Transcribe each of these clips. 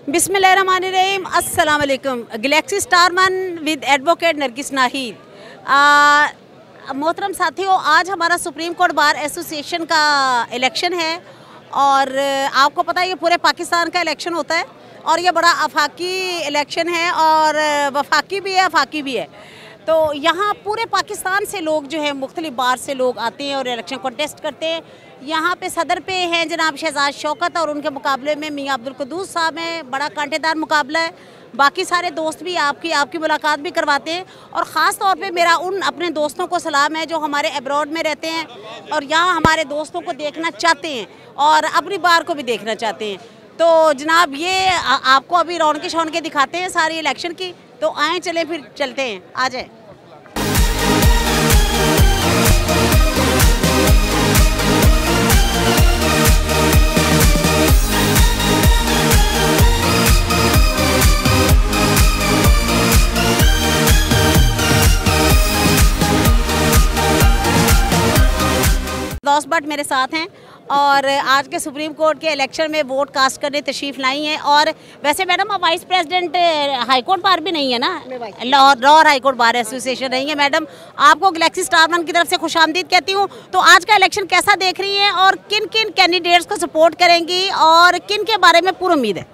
बिस्मिल्लाहिर्रहमानिर्रहीम, अस्सलाम वालेकुम। Galaxy starman with advocate Nargis Nahid. मोहतरम साथियों, आज हमारा सुप्रीम कोर्ट बार एसोसिएशन का इलेक्शन है और आपको पता है ये पूरे पाकिस्तान का इलेक्शन होता है और ये बड़ा आफाकी इलेक्शन है और वफाकी भी है, आफाकी भी है। तो यहाँ पूरे पाकिस्तान से लोग जो है मुख्तलिफ बार से लोग आते हैं और इलेक्शन कॉन्टेस्ट करते हैं। यहाँ पे सदर पे हैं जनाब शहजाद शौकत और उनके मुकाबले में मियाँ अब्दुल कुद्दूस साहब हैं। बड़ा कांटेदार मुकाबला है। बाकी सारे दोस्त भी आपकी मुलाकात भी करवाते हैं और ख़ास तौर पे मेरा उन अपने दोस्तों को सलाम है जो हमारे अब्रॉड में रहते हैं और यहाँ हमारे दोस्तों को देखना चाहते हैं और अपनी बार को भी देखना चाहते हैं। तो जनाब ये आपको अभी रौनके शौनके दिखाते हैं सारी इलेक्शन की, तो आए चले फिर चलते हैं, आ जाए। दोस्त भट्ट मेरे साथ हैं और आज के सुप्रीम कोर्ट के इलेक्शन में वोट कास्ट करने तशरीफ़ लाई हैं। और वैसे मैडम आप वाइस प्रेसिडेंट हाई कोर्ट बार भी नहीं है ना, Lahore high court bar association नहीं है। मैडम आपको गैलेक्सी स्टारमन की तरफ से खुशामदीद कहती हूँ। तो आज का इलेक्शन कैसा देख रही हैं और किन किन कैंडिडेट्स को सपोर्ट करेंगी और किन के बारे में पूरी उम्मीद है?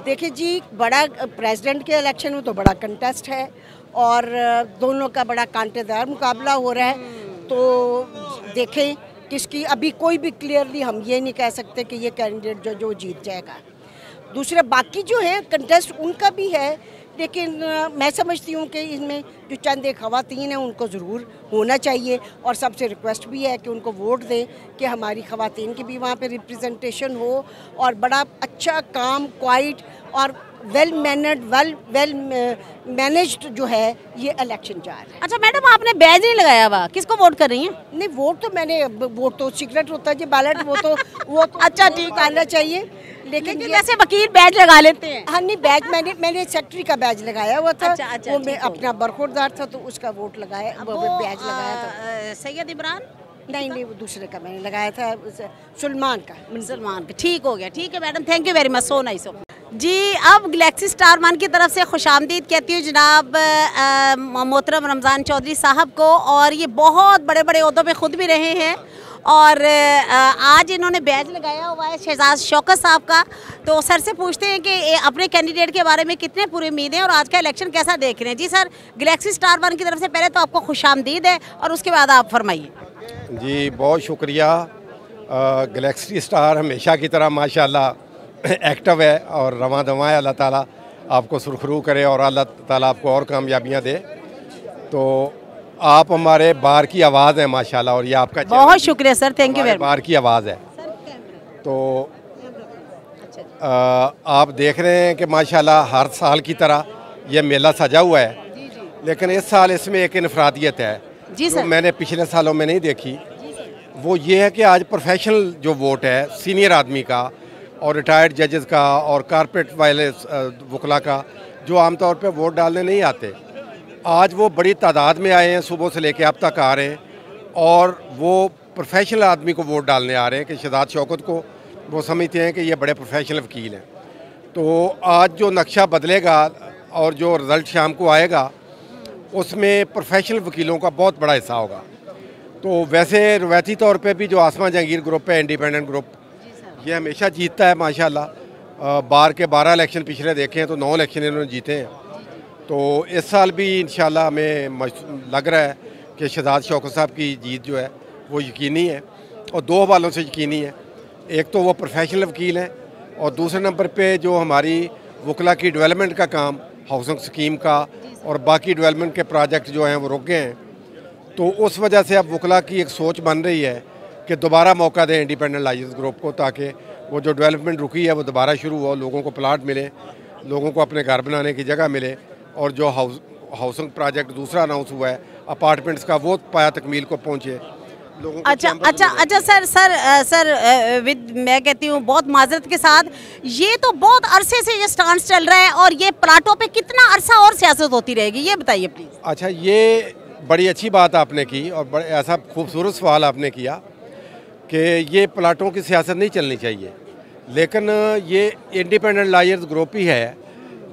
देखिए जी, बड़ा प्रेसिडेंट के इलेक्शन में तो बड़ा कंटेस्ट है और दोनों का बड़ा कांटेदार मुकाबला हो रहा है। तो देखें किसकी, अभी कोई भी क्लियरली हम ये नहीं कह सकते कि ये कैंडिडेट जो जीत जाएगा। दूसरे बाकी जो है कंटेस्ट उनका भी है, लेकिन मैं समझती हूँ कि इसमें जो चंद एक ख़वातीन हैं उनको ज़रूर होना चाहिए और सबसे रिक्वेस्ट भी है कि उनको वोट दें कि हमारी ख़वातीन की भी वहाँ पे रिप्रेजेंटेशन हो और बड़ा अच्छा काम क्वाइट और वेल मैनर्ड वेल मैनेज्ड जो है ये इलेक्शन जा रहा है। अच्छा मैडम, आपने बैज नहीं लगाया हुआ, किसको वोट कर रही हैं? नहीं, वोट तो सीक्रेट होता है जी, बैलेट वो तो अच्छा ठीक आना चाहिए। लेकिन वैसे वकील बैज लगा लेते हैं। हाँ नहीं, बैज मैंने सेक्रेटरी का बैज लगाया हुआ था। अच्छा, वो मैं अपना बरखुरदार था तो उसका वोट लगाया, बैज लगाया था। सैयद इमरान नहीं, वो दूसरे का मैंने लगाया था, सलमान का। ठीक हो गया, ठीक है madam, thank you very much, so nice जी। अब गैलेक्सी स्टारमन की तरफ से खुशामदीद कहती हूँ जनाब मोहतरम रमज़ान चौधरी साहब को। और ये बहुत बड़े बड़े ओहदों पे खुद भी रहे हैं और आज इन्होंने बैज लगाया हुआ है शहजाद शौकत साहब का। तो सर से पूछते हैं कि अपने कैंडिडेट के बारे में कितने पूरी उम्मीद है और आज का इलेक्शन कैसा देख रहे हैं। जी सर, गैलेक्सी स्टारमन की तरफ से पहले तो आपको खुशामदीद है और उसके बाद आप फरमाइए। जी बहुत शुक्रिया। गैलेक्सी स्टार हमेशा की तरह माशाल्लाह एक्टिव है और रवां दवा है। अल्लाह ताला आपको सुरखरू करे और अल्लाह ताला आपको और कामयाबियाँ दे। तो आप हमारे बार की आवाज़ है माशाल्लाह और ये आपका बहुत शुक्रिया sir, thank you very much. Bar की आवाज़ है। तो आप देख रहे हैं कि माशाल्लाह हर साल की तरह ये मेला सजा हुआ है, लेकिन इस साल इसमें एक इनफरादियत है जो मैंने पिछले सालों में नहीं देखी। वो ये है कि आज प्रोफेशनल जो वोट है सीनियर आदमी का और रिटायर्ड जजेस का और कारपोरेट वाले वकला का, जो आमतौर पे वोट डालने नहीं आते, आज वो बड़ी तादाद में आए हैं, सुबह से लेके अब तक आ रहे हैं और वो प्रोफेशनल आदमी को वोट डालने आ रहे हैं कि शहजाद शौकत को वो समझते हैं कि ये बड़े प्रोफेशनल वकील हैं। तो आज जो नक्शा बदलेगा और जो रिज़ल्ट शाम को आएगा उसमें प्रोफेशनल वकीलों का बहुत बड़ा हिस्सा होगा। तो वैसे रवायती तौर पे भी जो आसमा जहांगीर ग्रुप है, इंडिपेंडेंट ग्रुप, ये हमेशा जीतता है माशाल्लाह। बार के 12 इलेक्शन पिछले देखे हैं तो 9 इलेक्शन इन्होंने जीते हैं। तो इस साल भी इंशाल्लाह हमें लग रहा है कि शहजाद शौकत साहब की जीत जो है वो यकीनी है और 2 हवालों से यकीनी है। एक तो वो प्रोफेशनल वकील हैं और दूसरे नंबर पे जो हमारी वकला की डेवलपमेंट का काम, हाउसिंग स्कीम का और बाकी डेवलपमेंट के प्रोजेक्ट जो हैं वो रुक गए हैं। तो उस वजह से अब वकला की एक सोच बन रही है कि दोबारा मौका दें इंडिपेंडेंट लाइसेंस ग्रुप को, ताकि वो जो डेवलपमेंट रुकी है वो दोबारा शुरू हो, लोगों को प्लाट मिले, लोगों को अपने घर बनाने की जगह मिले और जो हाउसिंग प्रोजेक्ट दूसरा अनाउंस हुआ है अपार्टमेंट्स का वो पाया तकमील को पहुँचे लोगों को। अच्छा सर मैं कहती हूँ बहुत माजरत के साथ, ये तो बहुत अरसे से ये स्टांस चल रहा है और ये प्लाटों पे कितना अरसा और सियासत होती रहेगी, ये बताइए प्लीज़। अच्छा, ये बड़ी अच्छी बात आपने की और बड़े ऐसा खूबसूरत सवाल आपने किया कि ये प्लाटों की सियासत नहीं चलनी चाहिए, लेकिन ये इंडिपेंडेंट लॉयर्स ग्रुप ही है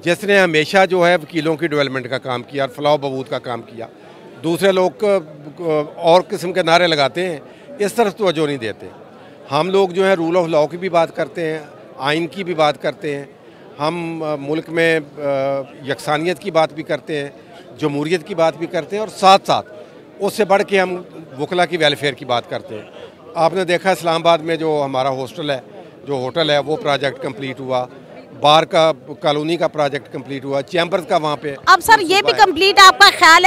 जिसने हमेशा जो है वकीलों की डेवलपमेंट का काम किया और फलाह बहबूद का काम किया। दूसरे लोग और किस्म के नारे लगाते हैं, इस तरफ तवज्जो नहीं देते। हम लोग जो है रूल ऑफ लॉ की भी बात करते हैं, आइन की भी बात करते हैं, हम मुल्क में यकसानियत की बात भी करते हैं, जमहूरियत की बात भी करते हैं, और साथ साथ उससे बढ़ के हम वकला की वेलफेयर की बात करते हैं। आपने देखा इस्लामाबाद में जो हमारा हॉस्टल है, जो होटल है, वो प्रोजेक्ट कंप्लीट हुआ, बार का कॉलोनी का प्रोजेक्ट कंप्लीट हुआ, चैम्बर्स का वहाँ पे। अब सर ये भी कंप्लीट आपका ख्याल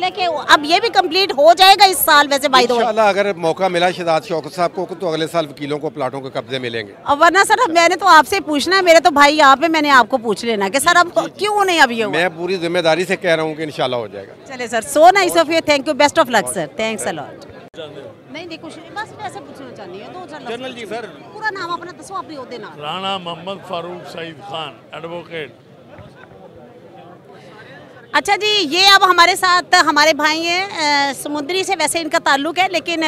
है कि अब ये भी कंप्लीट हो जाएगा इस साल? वैसे बाय द वे इंशाल्लाह अगर मौका मिला शहजाद शौकत साहब को तो अगले साल वकीलों को प्लाटों के कब्जे मिलेंगे। अब वरना सर मैंने तो आपसे पूछना है, मेरे तो भाई यहाँ पे, मैंने आपको पूछ लेना कि सर अब क्यों नहीं अब ये हुआ? मैं पूरी जिम्मेदारी से कह रहा हूँ कि इंशाल्लाह हो जाएगा। चले sir, so nice of you, thank you, best of luck sir, thanks a lot. नहीं कुछ नहीं, बस वैसे पूछना चाहती है। जनरल जी सर, पूरा नाम अपना दसो, अपने ओहदे नाम। राणा मोहम्मद फारूक सईद खान, एडवोकेट। अच्छा जी, ये अब हमारे साथ हमारे भाई हैं समुद्री से, वैसे इनका ताल्लुक है, लेकिन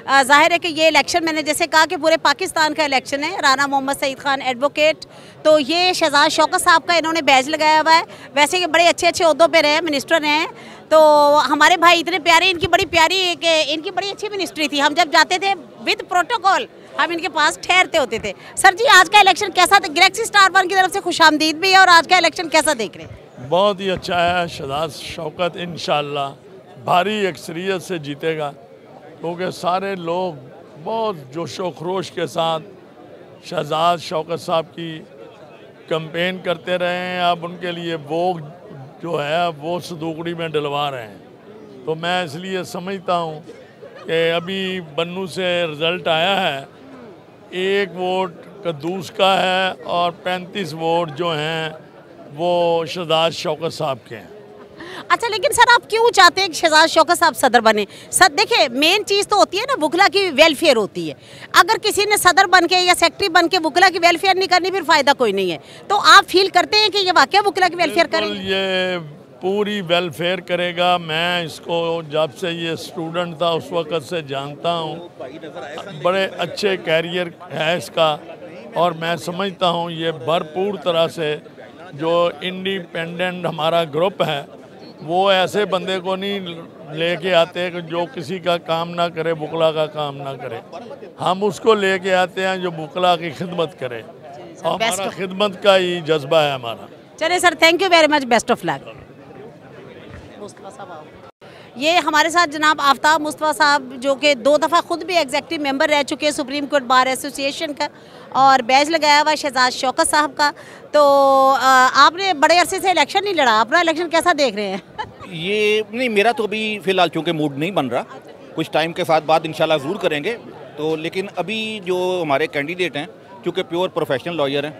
जाहिर है कि ये इलेक्शन, मैंने जैसे कहा कि पूरे पाकिस्तान का इलेक्शन है। राणा मोहम्मद सईद खान एडवोकेट, तो ये शहजाद शौकत साहब का इन्होंने बैज लगाया हुआ है। वैसे ये बड़े अच्छे अच्छे ओहदों पे रहे, मिनिस्टर रहे हैं, तो हमारे भाई इतने प्यारे, इनकी बड़ी प्यारी इनकी बड़ी अच्छी मिनिस्ट्री थी। हम जब जाते थे विद प्रोटोकॉल हम इनके पास ठहरते होते थे। सर जी, आज का इलेक्शन कैसा था? गैलेक्सी स्टार वन की तरफ से खुशामदीद भी है, और आज का इलेक्शन कैसा देख रहे हैं? बहुत ही अच्छा है। शहजाद शौकत इंशाल्लाह भारी अक्सरियत से जीतेगा, क्योंकि सारे लोग बहुत जोशो खरोश के साथ शहजाद शौकत साहब की कैंपेन करते रहे हैं। अब उनके लिए वोट जो है वो सदूकड़ी में डलवा रहे हैं। तो मैं इसलिए समझता हूँ कि अभी बन्नू से रिज़ल्ट आया है, 1 वोट कद्दूस का है और 35 वोट जो हैं वो शहजाद शौकत साहब के हैं। अच्छा, लेकिन सर आप क्यों चाहते हैं कि शहजाद शौकत साहब सदर बने? सर देखिए, मेन चीज़ तो होती है ना, वकला की वेलफेयर होती है। अगर किसी ने सदर बन के या सेक्रेटरी बन के वकला की वेलफेयर नहीं करनी, फिर फ़ायदा कोई नहीं है। तो आप फील करते हैं कि ये वाकई वकला की वेलफेयर करें? ये पूरी वेलफेयर करेगा। मैं इसको जब से ये स्टूडेंट था उस वक़्त से जानता हूँ, बड़े अच्छे कैरियर है इसका, और मैं समझता हूँ ये भरपूर तरह से जो इंडिपेंडेंट हमारा ग्रुप है वो ऐसे बंदे को नहीं लेके आते कि जो किसी का काम ना करे, वकला का काम ना करे। हम उसको लेके आते हैं जो वकला की खिदमत करे, और हमारा खिदमत का ही जज्बा है हमारा। चलिए sir, thank you very much, best of luck. ये हमारे साथ जनाब आफ्ताब मुस्तफ़ा साहब, जो कि 2 दफ़ा खुद भी एग्जेक्टिव मेंबर रह चुके हैं सुप्रीम कोर्ट बार एसोसिएशन का, और बैज लगाया हुआ शहजाद शौकत साहब का। तो आपने बड़े अरसे से इलेक्शन नहीं लड़ा, अपना इलेक्शन कैसा देख रहे हैं? ये नहीं, मेरा तो अभी फ़िलहाल चूँकि मूड नहीं बन रहा, कुछ टाइम के साथ बाद इंशाल्लाह ज़रूर करेंगे। तो लेकिन अभी जो हमारे कैंडिडेट हैं, चूँकि प्योर प्रोफेशनल लॉयर हैं,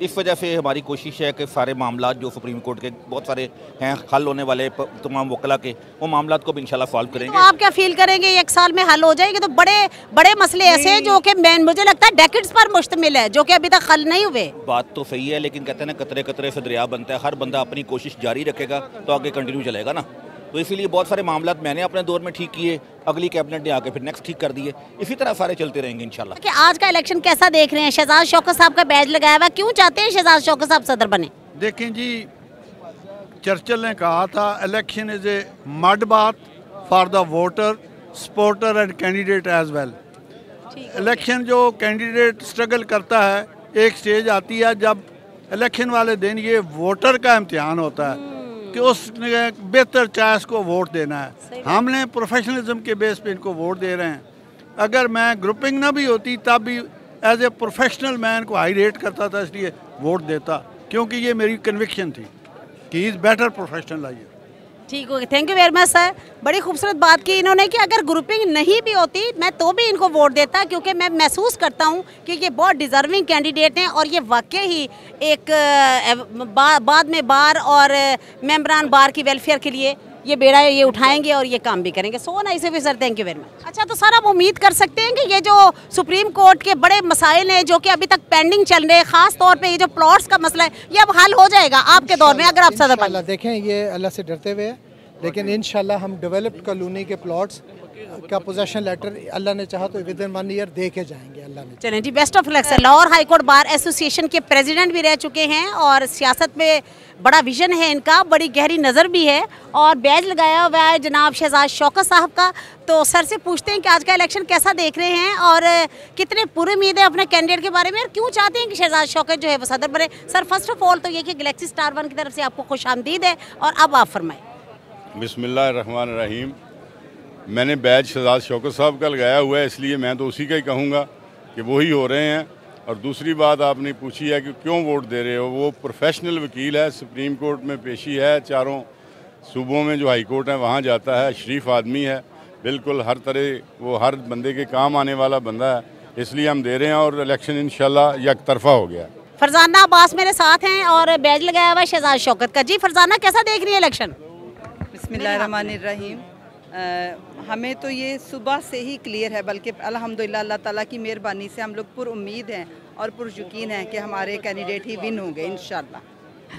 इस वजह से हमारी कोशिश है कि सारे मामला जो सुप्रीम कोर्ट के बहुत सारे हैं हल होने वाले तमाम वकला के, वो मामला को भी इंशाल्लाह सॉल्व करेंगे। तो आप क्या फील करेंगे 1 साल में हल हो जाएंगे? तो बड़े बड़े मसले ऐसे हैं जो कि मुझे लगता है डेकेड्स पर मुश्तमिल है, जो कि अभी तक हल नहीं हुए। बात तो सही है, लेकिन कहते हैं ना, कतरे कतरे से दरिया बनता है। हर बंदा अपनी कोशिश जारी रखेगा तो आगे कंटिन्यू चलेगा ना। तो इसीलिए बहुत सारे मामला मैंने अपने दौर में ठीक किए, अगली कैबिनेट ने आके फिर नेक्स्ट ठीक कर दिए, इसी तरह सारे चलते रहेंगे इंशाल्लाह। कि आज का इलेक्शन कैसा देख रहे हैं? शहजाद शौकत साहब का बैज लगाया हुआ, क्यों चाहते हैं शहजाद शौकत साहब सदर बने? देखें जी, चर्चिल ने कहा था, election is a mud bath for the voter, supporter and candidate as well. Election जो कैंडिडेट स्ट्रगल करता है, एक स्टेज आती है जब इलेक्शन वाले दिन ये वोटर का इम्तिहान होता है कि उसने बेहतर चॉइस को वोट देना है। हमने प्रोफेशनलिज्म के बेस पे इनको वोट दे रहे हैं। अगर मैं ग्रुपिंग ना भी होती तब भी एज ए प्रोफेशनल मैन को हाई रेट करता था, इसलिए वोट देता, क्योंकि ये मेरी कन्विक्शन थी कि he is better professional lawyer. ठीक हो गया, thank you very much sir. बड़ी खूबसूरत बात की इन्होंने कि अगर ग्रुपिंग नहीं भी होती मैं तो भी इनको वोट देता, क्योंकि मैं महसूस करता हूँ कि ये बहुत डिज़र्विंग कैंडिडेट हैं, और ये वाकई ही एक बाद में बार और मेंबरान बार की वेलफेयर के लिए ये बेड़ा ये उठाएंगे और ये काम भी करेंगे। So nice of you sir, thank you very much. अच्छा, तो सर आप उम्मीद कर सकते हैं कि ये जो सुप्रीम कोर्ट के बड़े मसाइल हैं जो कि अभी तक पेंडिंग चल रहे हैं, ख़ास तौर पे ये जो प्लॉट्स का मसला है, ये अब हल हो जाएगा आपके दौर में अगर आप सदर बने? देखें, ये अल्लाह से डरते हुए है, लेकिन इंशाल्लाह हम डेवलप्ड कॉलोनी के प्लॉट्स का पोजेशन लेटर अल्लाह ने चाहा तो विद इन 1 ईयर दे के जाएंगे अल्लाह ने। चलें जी, best of luck sir. Lahore high court bar association के प्रेसिडेंट भी रह चुके हैं और सियासत में बड़ा विजन है इनका, बड़ी गहरी नज़र भी है और बैज लगाया हुआ है जनाब शहजाद शौकत साहब का। तो सर से पूछते हैं कि आज का इलेक्शन कैसा देख रहे हैं और कितने पूरी उम्मीद है अपने कैंडिडेट के बारे में और क्यों चाहते हैं कि शहजाद शौकत जो है वो सदर बने। सर फर्स्ट ऑफ ऑल तो ये कि गैलेक्सी स्टार 1 की तरफ से आपको खुशामदीद है और अब आप फरमाएं। बिस्मिल्लाहिर्रहमानिर्रहीम। मैंने बैज शहजाद शौकत साहब का लगाया हुआ है, इसलिए मैं तो उसी का ही कहूँगा कि वही हो रहे हैं। और दूसरी बात आपने पूछी है कि क्यों वोट दे रहे हो, वो प्रोफेशनल वकील है, सुप्रीम कोर्ट में पेशी है, चारों सूबों में जो हाई कोर्ट है वहाँ जाता है, शरीफ आदमी है, बिल्कुल हर तरह वो हर बंदे के काम आने वाला बंदा है, इसलिए हम दे रहे हैं और इलेक्शन इंशाल्लाह यकतरफा हो गया। फरजाना अब्बास मेरे साथ हैं और बैज लगाया हुआ है शहजाद शौकत का। जी फरजाना, कैसा देख रही है इलेक्शन? बिस्मिल्लाहिर्रहमानिर्रहीम। हमें तो ये सुबह से ही क्लियर है, बल्कि अल्हम्दुलिल्लाह अल्लाह ताला की मेहरबानी से हम लोग पुरुम्मीद हैं और पुरयकीन हैं कि हमारे कैंडिडेट ही विन होंगे इंशाल्लाह,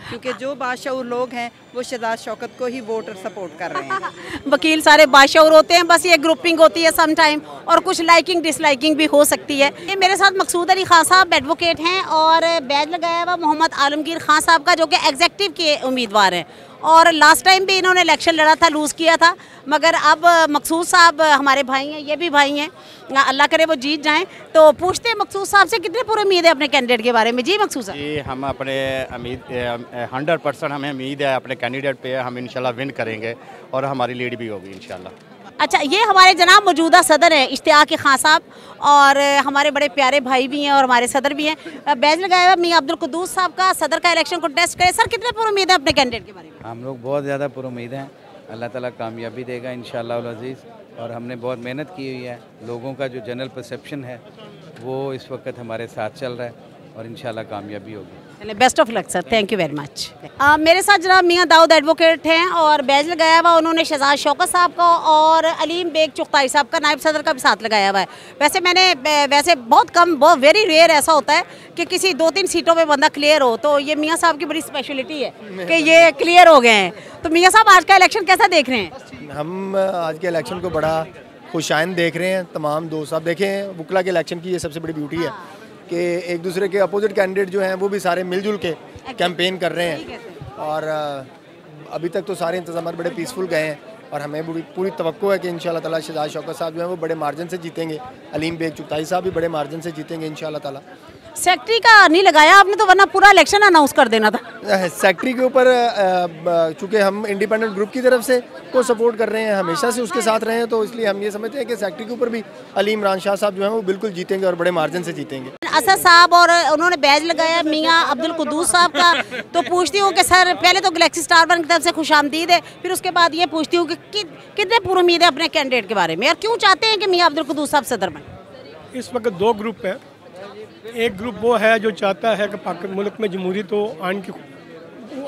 क्योंकि जो बादशाह लोग हैं वो शहजाद शौकत को ही वोट और सपोर्ट कर रहे हैं। वकील सारे बादशाह होते हैं, बस ये ग्रुपिंग होती है सम टाइम और कुछ लाइकिंग डिसलाइकिंग भी हो सकती है। ये मेरे साथ मकसूद अली खान साहब एडवोकेट हैं और बैज लगाया हुआ मोहम्मद आलमगीर खान साहब का, जो कि एग्जेक्टिव के उम्मीदवार हैं और लास्ट टाइम भी इन्होंने इलेक्शन लड़ा था, लूज़ किया था, मगर अब मकसूद साहब हमारे भाई हैं, ये भी भाई हैं, अल्लाह करे वो जीत जाएं। तो पूछते हैं मकसूद साहब से कितने पूरी उम्मीद है अपने कैंडिडेट के बारे में। जी मकसूद साहब। जी हम अपने 100% हमें उम्मीद है अपने कैंडिडेट पे, हम इंशाल्लाह विन करेंगे और हमारी लीड भी होगी इंशाल्लाह। अच्छा, ये हमारे जनाब मौजूदा सदर हैं इश्तियाक खान साहब और हमारे बड़े प्यारे भाई भी हैं और हमारे सदर भी हैं। बैज लगाया हुआ मियां अब्दुल कुद्दूस साहब का सदर का इलेक्शन कंटेस्ट करे। सर कितने पूरी उम्मीद है अपने कैंडिडेट के बारे में? हम लोग बहुत ज़्यादा पूरी उम्मीद हैं, अल्लाह ताला कामयाबी देगा इंशाअल्लाह उल अज़ीज़। और हमने बहुत मेहनत की हुई है, लोगों का जो जनरल परसेप्शन है वो इस वक्त हमारे साथ चल रहा है और इंशाल्लाह कामयाबी होगी। Best of luck sir, thank you very much. मेरे साथ जनाब मियां दाऊद एडवोकेट हैं और बैज लगाया हुआ उन्होंने शहजाद शौकत साहब का और अलीम बेग चुगताई साहब का नायब सदर का भी साथ लगाया हुआ है। वैसे बहुत कम, बहुत वेरी रेयर ऐसा होता है कि किसी 2-3 सीटों में बंदा क्लियर हो, तो ये मियाँ साहब की बड़ी स्पेशलिटी है कि ये क्लियर हो गए हैं। तो मियाँ साहब आज का इलेक्शन कैसा देख रहे हैं? हम आज के इलेक्शन को बड़ा खुशाइन देख रहे हैं। तमाम दोस्त आप देखें, वुकला के इलेक्शन की ये सबसे बड़ी ब्यूटी है कि एक दूसरे के अपोजिट कैंडिडेट जो हैं वो भी सारे मिलजुल के कैंपेन कर रहे हैं और अभी तक तो सारे इंतजाम बड़े पीसफुल गए हैं और हमें पूरी तवक्को है कि इंशाल्लाह ताला शहजाद शौकत साहब जो हैं वो बड़े मार्जिन से जीतेंगे, अलीम बेग चुगताई साहब भी बड़े मार्जिन से जीतेंगे इंशाल्लाह ताला। सेक्रेटरी का नहीं लगाया आपने, तो वरना पूरा इलेक्शन अनाउंस कर देना था। सेक्रेटरी के ऊपर चूँकि हम इंडिपेंडेंट ग्रुप की तरफ से को सपोर्ट कर रहे हैं, हमेशा से उसके साथ रहे हैं, तो इसलिए हम ये समझते हैं कि सेक्रेटरी के ऊपर भी अली इमरान शाह साहब जो हैं वो बिल्कुल जीतेंगे और बड़े मार्जिन से जीतेंगे। असद साहब और उन्होंने बैज लगाया मियां अब्दुल कुद्दूस साहब का, तो पूछती हूँ कि सर पहले तो गैलेक्सी स्टार 1 की तरफ से खुशामदीद है, फिर उसके बाद ये पूछती हूँ कि कितने पूरी उम्मीद है अपने कैंडिडेट के बारे में और क्यों चाहते हैं कि मियां अब्दुल कुद्दूस साहब सदर बने? इस वक्त 2 ग्रुप है। एक ग्रुप वो है जो चाहता है कि मुल्क में जमहूरियत हो,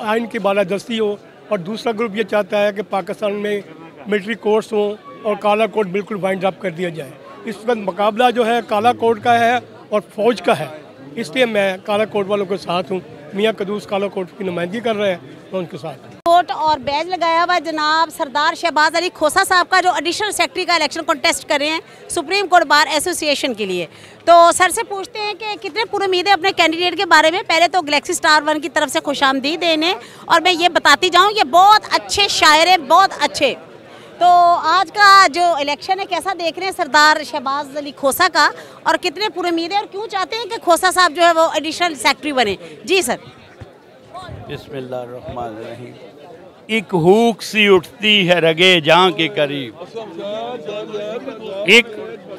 आइन की बालादस्ती हो, और दूसरा ग्रुप ये चाहता है कि पाकिस्तान में मिलिट्री कोर्ट्स हों और काला कोड बिल्कुल वाइंड अप कर दिया जाए। इस वक्त मुकाबला जो है काला कोड का है और फ़ौज का है, इसलिए मैं काला कोड वालों के साथ हूँ। मियां कुद्दूस काला कोड की नुमाइंदगी कर रहे हैं, मैं उनके साथ। कोर्ट और बैज लगाया हुआ जनाब सरदार शहबाज अली खोसा साहब का, जो एडिशनल सेक्रेटरी का इलेक्शन कॉन्टेस्ट कर रहे हैं सुप्रीम कोर्ट बार एसोसिएशन के लिए। तो सर से पूछते हैं कि कितने पूरी उम्मीद है अपने कैंडिडेट के बारे में। पहले तो गैलेक्सी स्टार 1 की तरफ से खुशामदीद इन्हें, और मैं ये बताती जाऊँ ये बहुत अच्छे शायर हैं, बहुत अच्छे। तो आज का जो इलेक्शन है कैसा देख रहे हैं सरदार शहबाज अली खोसा का, और कितने पूरी उम्मीद है और क्यों चाहते हैं कि खोसा साहब जो है वो एडिशनल सेक्रेटरी बने? जी सर। बिस्मिल्लाहिर्रहमानिर्रहीम। एक हुक सी उठती है रगे जां के करीब, एक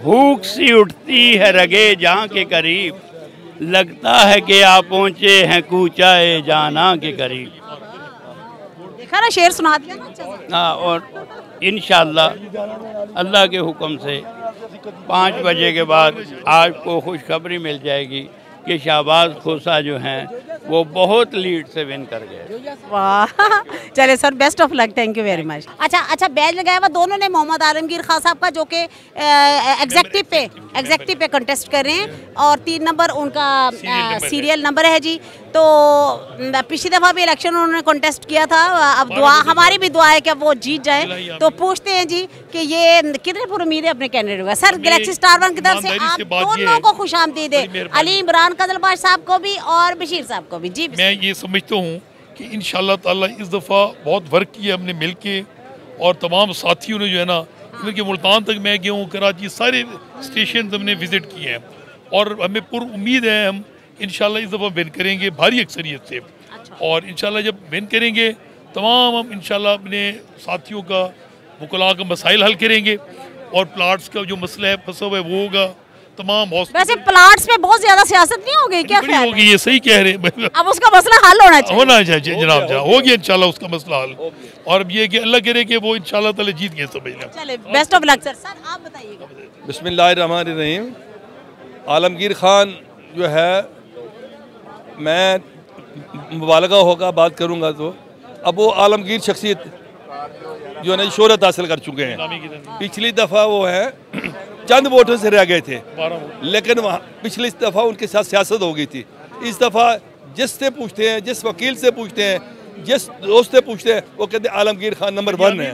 हुक सी उठती है रगे जां के करीब, लगता है कि आप पहुँचे हैं कूचाए जाना के करीब। देखा ना, शेर सुना दिया ना अच्छा से। हाँ, और इंशाअल्लाह अल्लाह के हुक्म से 5 बजे के बाद आपको खुशखबरी मिल जाएगी कि शहबाज खोसा जो हैं वो बहुत लीड से विन कर गए। वाह, चले sir, best of luck, thank you very much. अच्छा, बैज लगाया हुआ दोनों ने मोहम्मद आलमगीर खान साहब का, जो कि एग्जेक्टिव पे कंटेस्ट कर रहे हैं और 3 नंबर उनका सीरियल नंबर है जी। तो पिछली दफ़ा भी इलेक्शन उन्होंने कॉन्टेस्ट किया था, अब दुआ हमारी भी दुआ है कि वो जीत जाए। तो पूछते हैं जी कि ये कितने पूरी उम्मीद है अपने कैंडिडेट का? सर गैलेक्सी स्टार 1 की तरफ से आप दोनों को खुशामदीद है, अली इमरान कजलबाज साहब को भी और बशीर साहब को भी। जी मैं ये समझता हूँ कि इंशाल्लाह ताला इस दफ़ा बहुत वर्क किया हमने मिल के, और तमाम साथियों ने जो है ना, इनके मुल्तान तक मैं गया हूँ, कराची सारे स्टेशन हमने विज़िट किए हैं, और हमें पूरी उम्मीद है हम इंशाल्लाह इस दफ़ा विन करेंगे भारी अक्सरियत से। और इंशाल्लाह जब विन करेंगे तमाम हम इंशाल्लाह अपने साथियों का वकला का मसाइल हल करेंगे, और प्लाट्स का जो मसला है फंसा हुआ है वो होगा। तमाम वैसे प्लाट्स पे बहुत ज्यादा सियासत नहीं होगी क्या? ख्याल होगी, ये सही कह रहे हैं। अब उसका मसला हल होना चाहिए जनाब, हो गया इंशाल्लाह उसका मसला हल। और अब ये कि अल्लाह करे कि वो इंशाल्लाह ताला जीत गए समझना। चले best of luck sir. Sir आप बताइएगा। बिस्मिल्लाहिर्रहमानिर्रहीम। आलमगीर खान जो है, मैं मुबालगा होगा बात करूँगा तो अब वो आलमगीर शख्सियत जो है ना शोहरत हासिल कर चुके हैं। पिछली दफ़ा वो है चंद वोटों से रह गए थे, लेकिन वहाँ पिछली दफ़ा उनके साथ सियासत हो गई थी। इस दफ़ा जिससे पूछते हैं, जिस वकील से पूछते हैं, जिस दोस्त से पूछते हैं, वो कहते हैं आलमगीर खान नंबर 1 है।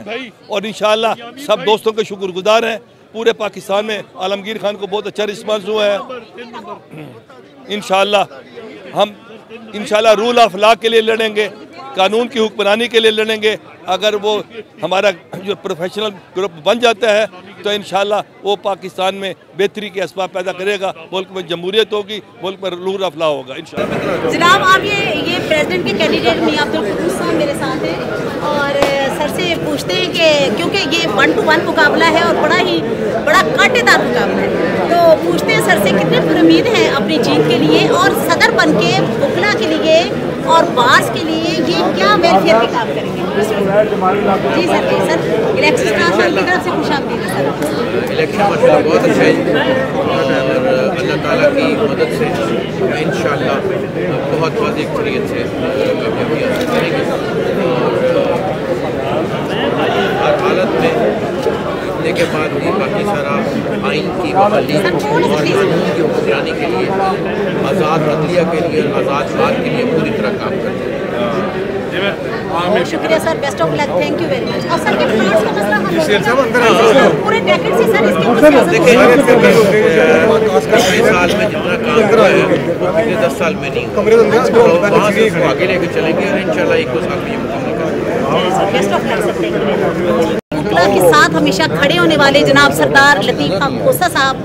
और इंशाल्लाह सब दोस्तों के शुक्रगुजार हैं। पूरे पाकिस्तान में आलमगीर खान को बहुत अच्छा रिस्पांस हुआ है। इंशाल्लाह हम इंशाल्लाह रूल ऑफ लॉ के लिए लड़ेंगे, कानून की हुक्मरानी के लिए लड़ेंगे। अगर वो हमारा जो प्रोफेशनल ग्रुप बन जाता है तो इंशाल्लाह वो पाकिस्तान में बेहतरी के असबाब पैदा करेगा, मुल्क में जमहूरियत होगी, मुल्क में रूल ऑफ लॉ होगा इंशाल्लाह। जनाब आप ये प्रेसिडेंट के कैंडिडेट मियां अब्दुल कुद्दूस साहब मेरे साथ हैं, और सर से पूछते हैं कि क्योंकि ये 1 to 1 मुकाबला है और बड़ा कांटेदार मुकाबला है, तो पूछते हैं सर से कितने उम्मीद है अपनी जीत के लिए, और सदर बन के वकला के लिए और बास के लिए ये क्या वेलफेयर के काम करेंगे? जी सर। जी सर, इलेक्शन स्टार की तरफ से खुशामदीद है सर। इलेक्शन माशाल्लाह बहुत अच्छा है, और अल्लाह ताला की मदद से इंशाल्लाह बहुत वाज़ेह अक्सरियत से कामयाबी हासिल करेंगे। और हर हालत में जीतने के बाद भी बाकी सारा आइन की बहाली और कानून की हुक्मरानी के लिए, आज़ाद अदलिया के लिए, आज़ाद बात के लिए पूरी तरह काम करते हैं। बहुत शुक्रिया sir, best of luck, thank you very much. और सर के प्लाट्स का मसला हल होगा पूरे डेकेड से सर, इसके ऊपर साल में जितना काम हुआ है वो पिछले 10 साल में नहीं, तो वहाँ से इसको आगे लेकर चलेंगे और इंशाल्लाह 1-2 साल में ये मुकम्मल करेंगे। Best of luck sir. वकला के साथ हमेशा खड़े होने वाले जनाब सरदार लतीफ़ खान खोसा साहब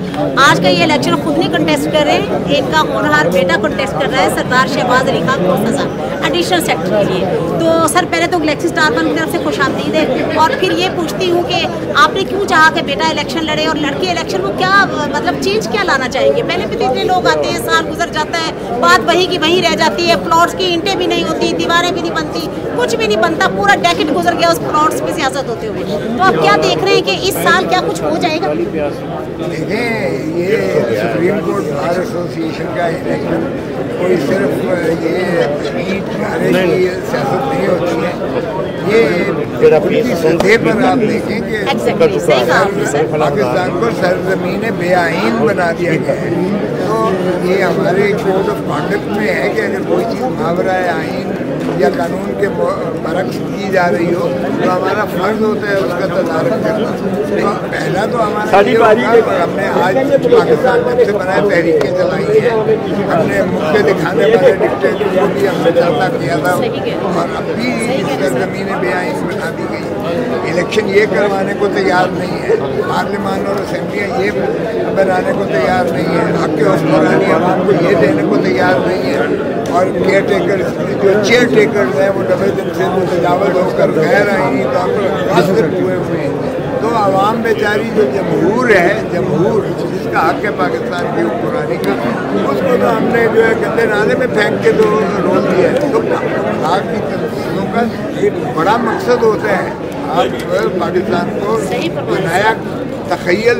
आज का ये इलेक्शन खुद नहीं कंटेस्ट कर रहे हैं, इनका होनहार बेटा कंटेस्ट कर रहा है सरदार शहबाज अली खान खोसा साहब एडिशनल सेक्रेटरी के लिए। तो सर पहले तो गैलेक्सी स्टार 1 की तरफ से खुशामदीद है, और फिर ये पूछती हूँ कि आपने क्यों चाहा कि बेटा इलेक्शन लड़े, और लड़के इलेक्शन को क्या मतलब चेंज क्या लाना चाहेंगे? पहले भी तो इतने लोग आते हैं, साल गुजर जाता है, बात वही की वहीं रह जाती है, प्लॉट्स की ईंटें भी नहीं होती, दीवारें भी नहीं बनती, कुछ भी नहीं बनता, पूरा डेकेड गुजर गया उस प्लॉट्स पे सियासत होते हुए। तो आप क्या देख रहे हैं कि इस साल क्या कुछ हो जाएगा? देखें, ये सुप्रीम कोर्ट बार एसोसिएशन का इलेक्शन कोई सिर्फ ये सीट हारे की सियासत नहीं होती है, ये पूरी सतह पर आप देखें कि पाकिस्तान को सरजमीन बेआईन बना दिया गया है। तो ये हमारे कोड ऑफ कॉन्डक्ट में है कि अगर कोई चीज़ मावरा आईन या कानून के बरक्स की जा रही हो तो हमारा फर्ज होता है उसका तदारक करना। तो पहला तो हमारा ये होगा, हमने आज पाकिस्तान जब से बनाए तहरीकें चलाई हैं, हमने मुख्य दिखाने वाले डिक्टेटर को भी हमने चलता किया था, और अब भी सरजमीन बेआईन बना दी गई। इलेक्शन ये करवाने को तैयार नहीं है, पार्लियामान और असेंबलियाँ ये बनाने को तैयार नहीं है, हक हुक्मरानी आवाम को ये देने को तैयार नहीं है, और केयर टेकर जो चेयर टेकर्स हैं वो 90 दिन से मुतजावज होकर गैर आईनी तौर पर हासिल हुए हुए हैं। तो आवाम बेचारी जो जमहूर है, जमहूर जिसका हक है पाकिस्तान की हुक्मरानी का, उसको तो हमने जो है गंदे नाले में फेंक के तो रोल दिया है। तो आग की तंजीमों का एक बड़ा मकसद होता है, आप पाकिस्तान को बनाया तखयल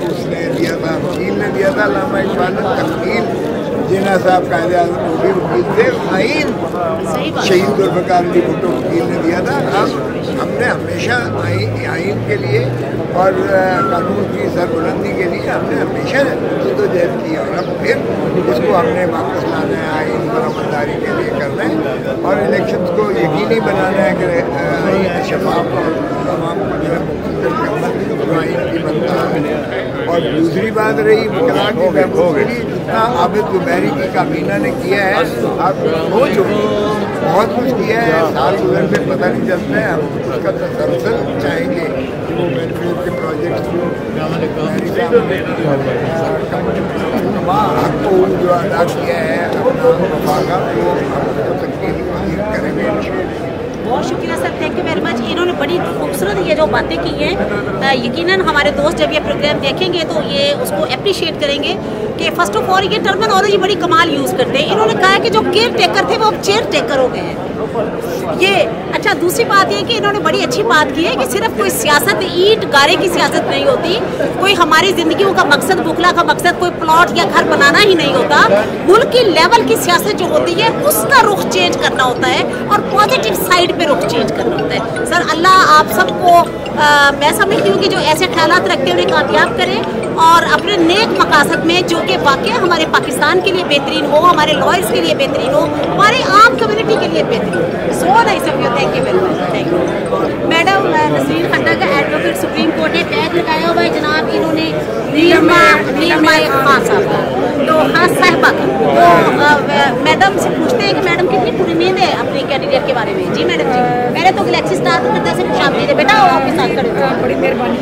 उसने दिया था, वकील ने दिया था, अल्लामा इकबाल ने तखयल जिन्ना साहब कायदे आज़म वो भी वकील थे। आइन शहीद जुल्फ़िकार अली भुट्टो वकील ने दिया था। अब हमने हमेशा आइन के लिए और कानून की सरबुलंदी के लिए हमने हमेशा जद्दोजहद की, और अब फिर इसको हमने वापस लाना है, आइन बरामदारी के लिए करना है और इलेक्शन को यकीनी बनाना है कि शफाफ और तमाम को जो है मुख्तलिफ करना जो आइन की बनता है। और दूसरी बात रही मुकदमा की महबूब के लिए जितना आबिद जुबैरी की काबीना ने किया है, आप हो चुकी बहुत कुछ किया है, साल गुजरते पता नहीं चलता है। हम उसका तसलसल चाहेंगे कि वो बेनिफिट के प्रोजेक्ट को जो अदा किया है अपना वफा का, वो हम तकलीफ करेंगे। बहुत शुक्रिया sir, thank you very much. इन्होंने बड़ी खूबसूरत ये जो बातें की हैं, यकीनन हमारे दोस्त जब ये प्रोग्राम देखेंगे तो ये उसको अप्रिशिएट करेंगे कि फर्स्ट ऑफ ऑल ये टर्मिनोलॉजी बड़ी कमाल यूज़ करते हैं। इन्होंने कहा कि जो केयर टेकर थे वो अब चेयर टेकर हो गए हैं ये। अच्छा, दूसरी बात ये कि इन्होंने बड़ी अच्छी बात की है कि सिर्फ कोई सियासत ईंट गारे की सियासत नहीं होती, कोई हमारी ज़िंदगियों का मकसद, बुकला का मकसद कोई प्लॉट या घर बनाना ही नहीं होता। मुल्क की लेवल की सियासत जो होती है उसका रुख चेंज करना होता है और पॉजिटिव साइड पे रुख चेंज करना होता है। सर अल्लाह आप सबको मैं समझती हूँ कि जो ऐसे ख्यालात रखते हैं उन्हें कामयाब करें और अपने नेक मकासद में जो कि वाकई हमारे पाकिस्तान के लिए बेहतरीन हो, हमारे लॉयर्स के लिए बेहतरीन हो, हमारे आम कम्युनिटी के लिए बेहतरीन हो। So nice of you, thank you very much. Thank you madam. Nasreen खट्टा का एडवोकेट सुप्रीम कोर्ट ने टैग लगाया हुआ है जनाब, इन्होंने नीलमा खान साहब तो खास साहबा तो मैडम से पूछते हैं कि मैडम कितनी पूरी नींद है अपने कैंडिडेट के बारे में। जी मैडम जी, मैंने तो गैलेक्सी स्टार करते से कुछ आपने बेटा आपके साथ खड़े बड़ी मेहरबानी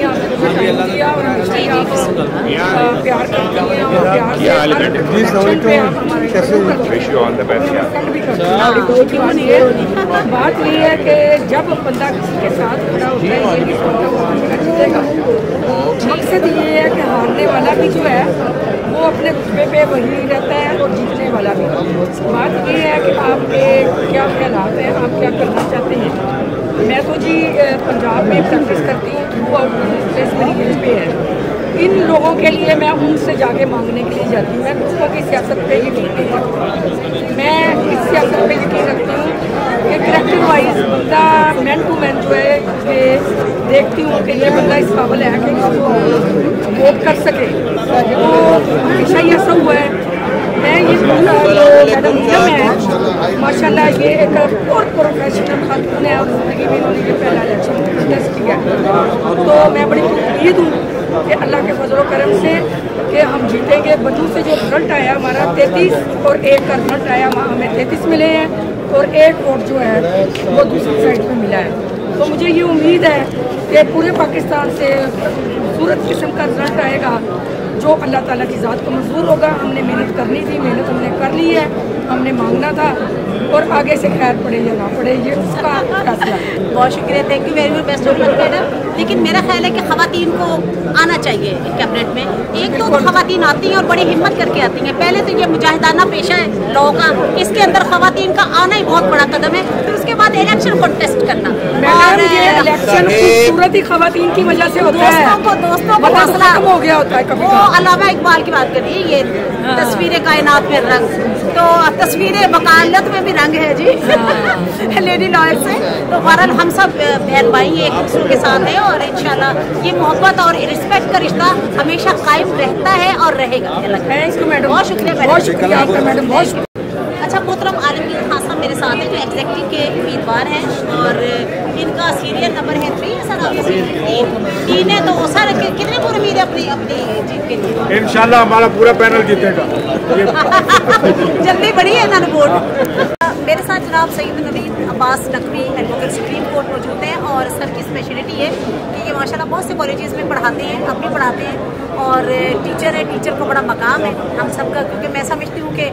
बात ये है कि जब बंदा किसी के साथ खड़ा होता है ये नहीं सोचता वो हारना जीतेगा। मकसद ये है कि हारने वाला भी जो है वो अपने रुतबे पे वही रहता है और जीतने वाला भी। बात ये है कि आपके क्या ख्यालात हैं, आप क्या करना चाहते हैं। मैं तो जी पंजाब में प्रैक्टिस करती हूँ, थ्रू आउट प्लेस मेरी यहीं पे है। इन लोगों के लिए मैं उनसे जाके मांगने के लिए जाती हूँ। मैं दूसरों की सियासत पे यकीन नहीं रखती, मैं इस सियासत पे यकीन रखती हूँ कि करैक्टर वाइज बंदा मैन टू मैन जो है कि देखती हूँ कि ये बंदा इस काबिल है कि इसको वोट कर सके। तो हमेशा ही ऐसा हुआ है। मैं ये जो मैडम नीलम है माशाल्लाह ये एक और प्रोफेशनल खातून है और ज़िंदगी में उन्होंने ये पहला इलेक्शन टेस्ट किया। तो मैं बड़ी उम्मीद हूँ कि अल्लाह के फजल करम से कि हम जीतेंगे। बन्नू से जो रिजल्ट आया हमारा 33 और 1 का रिजल्ट आया, वहाँ हमें 33 मिले हैं और 1 वोट जो है वो दूसरी साइड में मिला है। तो मुझे ये उम्मीद है कि पूरे पाकिस्तान से खूबसूरत किस्म का रिजल्ट आएगा जो अल्लाह ताला की ज़ात को मंजूर होगा। हमने मेहनत करनी थी, मेहनत हमने कर ली है, हमने मांगना था और आगे से खैर पड़े या ना पड़े ये उसका फैसला। बहुत शुक्रिया, thank you very much, best of luck madam. लेकिन मेरा ख्याल है कि ख़वातीन को आना चाहिए कैबिनेट में। एक तो ख़वातीन आती हैं और बड़ी हिम्मत करके आती हैं। पहले तो ये मुजाहिदाना पेशा है लोगों का, इसके अंदर ख़वातीन का आना ही बहुत बड़ा कदम है। फिर उसके बाद इलेक्शन कॉन्टेस्ट करना और इलेक्शन खूबसूरत ही ख़वातीन की वजह से होता है। दोस्तों को मसला हो गया होता है कभी। वो अल्लामा इकबाल की बात करिए, ये तस्वीरें कायनात में रंग, तो तस्वीरें वकालत में भी रंग है जी लेडी लॉयर से। तो बहरहाल हम सब बहन भाई एक दूसरों के साथ हैं और इंशाल्लाह ये मोहब्बत और रिस्पेक्ट का रिश्ता हमेशा कायम रहता है और रहेगा। बहुत शुक्रिया, बहुत शुक्रिया आपका मैडम, बहुत शुक्रिया। अच्छा, मोहतरम आलमगीर खान साहब मेरे साथ हैं जो एग्जीक्यूटिव के उम्मीदवार हैं और इनका सीरियल नंबर है 3 सर, आपका 3 है। तो सर कितने पूरी उम्मीद है अपनी जीत के लिए? इंशाल्लाह हमारा पूरा पैनल जीतेगा। जल्दी बढ़ी है ना वोट। मेरे साथ जनाब Syed Naveed Abbas Naqvi advocate supreme court मौजूद हैं और सर की स्पेशलिटी है कि ये माशाल्लाह बहुत से कॉलेजेस में पढ़ाते हैं, अब भी पढ़ाते हैं और टीचर है, टीचर को बड़ा मकाम है हम सबका। क्योंकि मैं समझती हूँ कि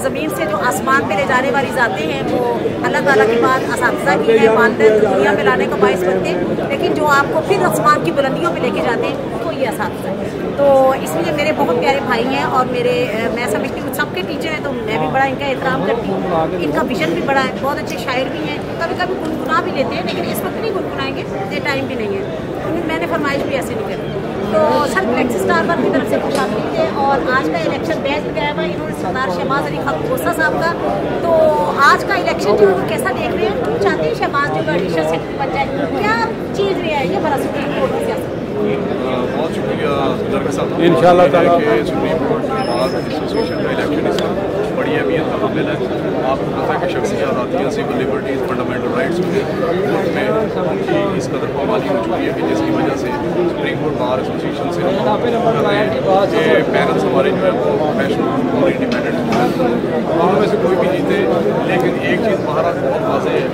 ज़मीन से जो आसमान पे ले जाने वाली ज़ातें हैं वो अल्लाह ताला की बात असातिज़ा की है, मानदंड दुनिया में लाने का बाइस बनते हैं, लेकिन जो आपको फिर आसमान की बुलंदियों पे लेके जाते हैं तो ये असातिज़ा है। तो इसलिए मेरे बहुत प्यारे भाई हैं और मेरे मैं समझती हूँ सबके टीचर हैं, तो मैं भी बड़ा इनका एहतराम करती हूँ। इनका विजन भी बड़ा है, बहुत अच्छे शायर भी हैं, कभी कभी गुनगुना भी लेते हैं, लेकिन इस वक्त नहीं गुनगुनाएंगे, ये टाइम भी नहीं है। मैंने फरमाइश भी ऐसे नहीं करती। तो सर गैलेक्सी स्टार वन की तरफ से खुशामदीद है और आज का इलेक्शन बैच गया हुआ इन्होंने सरदार शहबाज अली खान खोसा साहब का, तो आज का इलेक्शन जो कैसा देख रहे हैं, क्यों चाहते हैं शहबाज जो एडिशनल सेक्रेटरी बन जाए, क्या चीज़ रही है ये बड़ा सुप्रीम कोर्ट की सियासत? बहुत शुक्रिया इंशाअल्लाह ताला के सुप्रीम कोर्ट बार एसोसिएशन का इलेक्शन इसका बड़ी अहमियत का हामिल है। आपको पता है कि शख्सी आज़ादियाँ, civil liberties, fundamental rights court में उनकी इस कदर पाबंदी हो चुकी है कि जिसकी वजह से सुप्रीम कोर्ट बार एसोसिएशन से कर रहे हैं कि पैनल्स हमारे जो है वो प्रोफेशनल और इंडिपेंडेंट दोनों में से कोई भी जीते। लेकिन एक चीज़ बाहर बहुत वाज़ेह है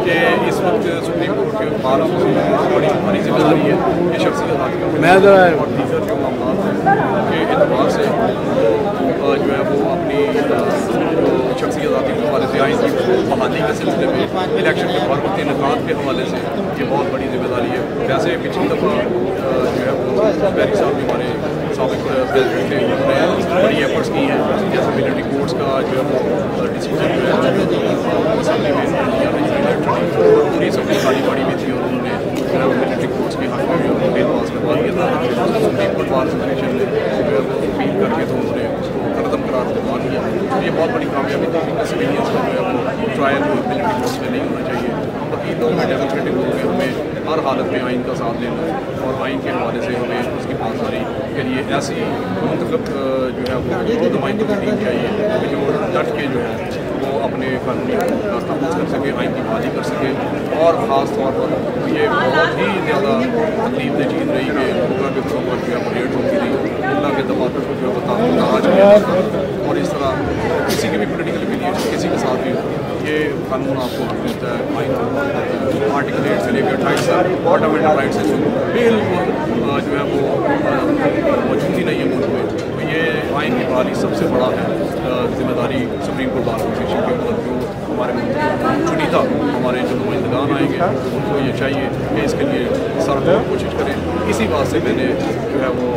कि इस वक्त सुप्रीम कोर्ट के बार एसोसिएशन बड़ी बड़ी जिम्मेदारी है कि शख्सी आज़ादियों में और दीगर जो मामला हैं के एतबार से जो है वो अपनी जो शख्सी आज़ादी के हवाले से आइन की बहाली के सिलसिले में इलेक्शन के परवती निकात के हवाले से ये बहुत बड़ी जिम्मेदारी है। वैसे पिछली दफ़ा जो है वो बैरी साहब भी हमारे साबिक प्रेसिडेंट थे, उन्होंने बड़ी एफर्ट्स की हैं, जैसे मिलिट्री कोर्ट्स का जो है वो डिसीजन जो है असम्बली में पूरी असम्बली खाली पड़ी हुई थी और उन्होंने जो है वो मिलिट्री कोर्ट्स के हक में भी बिल पास करवा दिया था। सुप्रीम कोर्ट बार एसोसिएशन ने जो है वो अपील करके तो उन्होंने उसको कदम करार दिलवा दिया। तो ये बहुत बड़ी कामयाबी थी कि सिविलियंस का जो है वो ट्रायल मिलिट्री कोर्ट्स में नहीं होना चाहिए। हम वकील लोग हैं, डेमोक्रेटिक लोग हैं, हमें हर हालत में आइन का साथ लेना है और आइन के हवाले से हमें उसकी पासदारी के लिए ऐसी मुंतखब जो है वो नुमाइंदगी होनी चाहिए जो डट के जो है वो अपने कानूनी रास्ता कर सके, आइन की बहाली कर सके। और ख़ास तौर पर ये बहुत ही ज़्यादा तकलीफ दह चीज़ रही कि मुल्क के तौर पर जो है वो रेट होती रही, अल्लाह के दफातर को जो है आज किया और इस तरह किसी के भी पोलिटिकल ओपिनियन किसी के साथ भी ये कानून आपको हक मिलता है। आइन आर्टिकल 8 से लेकर 28 तक फंडामेंटल राइट से बिल्कुल जो है वो मौजूद ही नहीं है मुल्क में। तो ये आइन की बहाली सबसे बड़ा है जिम्मेदारी सुप्रीम कोर्ट बार एसोसिएशन के ऊपर। जो हमारे चुनीदा हमारे जो नुमाइंदगान आएंगे उनको ये चाहिए कि इसके लिए सरकार कोशिश करें। इसी बात से मैंने जो है वो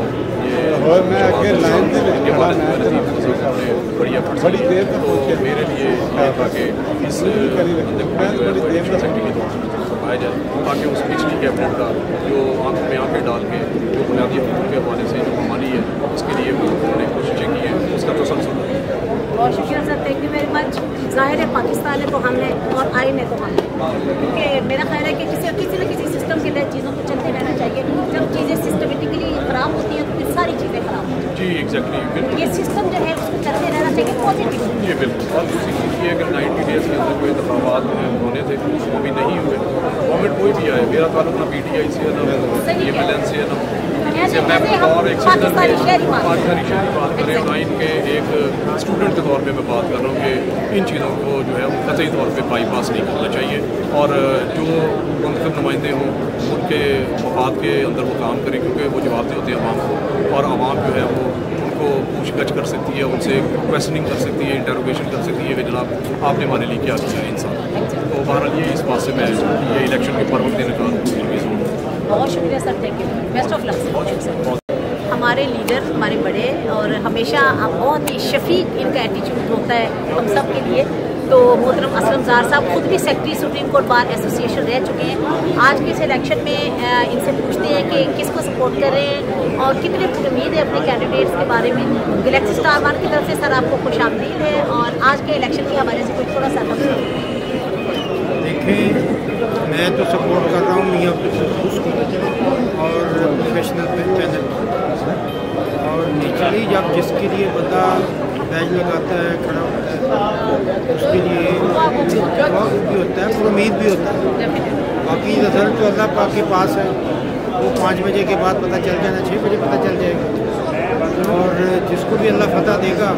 बड़ी एफर्ट्स की तो मेरे लिए ये था कि इस बंदे को जो है एडिशनल सेक्रेटरी के तौर पर सरमाया जाए ताकि उस पिछली कैबिनेट का जो आंख में आंखें डाल के जो बुनियादी हकूक़ के हवाले से जो कमानी है उसके लिए उन्होंने कोशिशें की हैं, उसका तसलसल है। बहुत शुक्रिया sir, thank you very much. ज़ाहिर है पाकिस्तान है तो हम हैं और आइन है तो हम हैं, क्योंकि मेरा ख्याल है कि किसी न किसी सिस्टम के लिए चीज़ों को चलते रहना चाहिए। जब चीज़ें सिस्टमेटिकली ख़राब होती हैं तो फिर सारी चीज़ें ख़राब होती हैं। जी एग्जैक्टली, ये सिस्टम जो है उसको चलते रहना चाहिए पॉजिटिव। जी बिल्कुल। और दूसरी चीज़ ये अगर 90 डेज़ के अंदर कोई इंतखाबात होने थे वो भी नहीं हुए, गवर्नमेंट कोई भी आए, मेरा ताल्लुक ना PTI से है ना MLN से है ना से मैं और एक पाकिस्तानी शहरी बात करें आइन के एक स्टूडेंट के तौर पे मैं बात कर रहा हूँ कि इन चीज़ों को जो है कतई तौर पे बाईपास नहीं करना चाहिए और जो मुंतखब नुमाइंदे हों उनके मफाद के अंदर वो काम करें, क्योंकि वो जवाबदेह होते हैं आवाम को और आवाम जो है वो उनको पूछगछ कर सकती है, उनसे क्वेश्चनिंग कर सकती है, इंटरोगेशन कर सकती है कि जनाब आपने हमारे लिए क्या किया है इंसान। तो बहरहाल ये इस बात से मैं ये इलेक्शन के परवत देने का बहुत शुक्रिया sir, thank you, best of luck. हमारे लीडर हमारे बड़े और हमेशा बहुत ही शफीक इनका एटीट्यूड होता है हम सब के लिए। तो मोहतरम असलम ज़ार साहब खुद भी secretary supreme court bar association रह चुके हैं। आज के इस इलेक्शन में इनसे पूछते हैं कि किसको सपोर्ट कर रहे हैं और कितने उम्मीद है अपने कैंडिडेट्स के बारे में। गैलेक्सी स्टार वन की तरफ से सर आपको खुशामदीद है और आज के इलेक्शन के हवाले से कुछ थोड़ा सा देखें। मैं तो सपोर्ट कर रहा हूँ मियाँ उसको और प्रोफेशनल पैनल और नेचुरली जब जिसके लिए बंदा बैज लगाता है, खड़ा होता है, उसके लिए वक्त भी होता है और उम्मीद भी होता है। बाकी रिजल्ट तो अल्लाह पाक के पास है, वो 5 बजे के बाद पता चल जाना, 6 बजे पता चल जाएगा और जिसको भी अल्लाह फतह देगा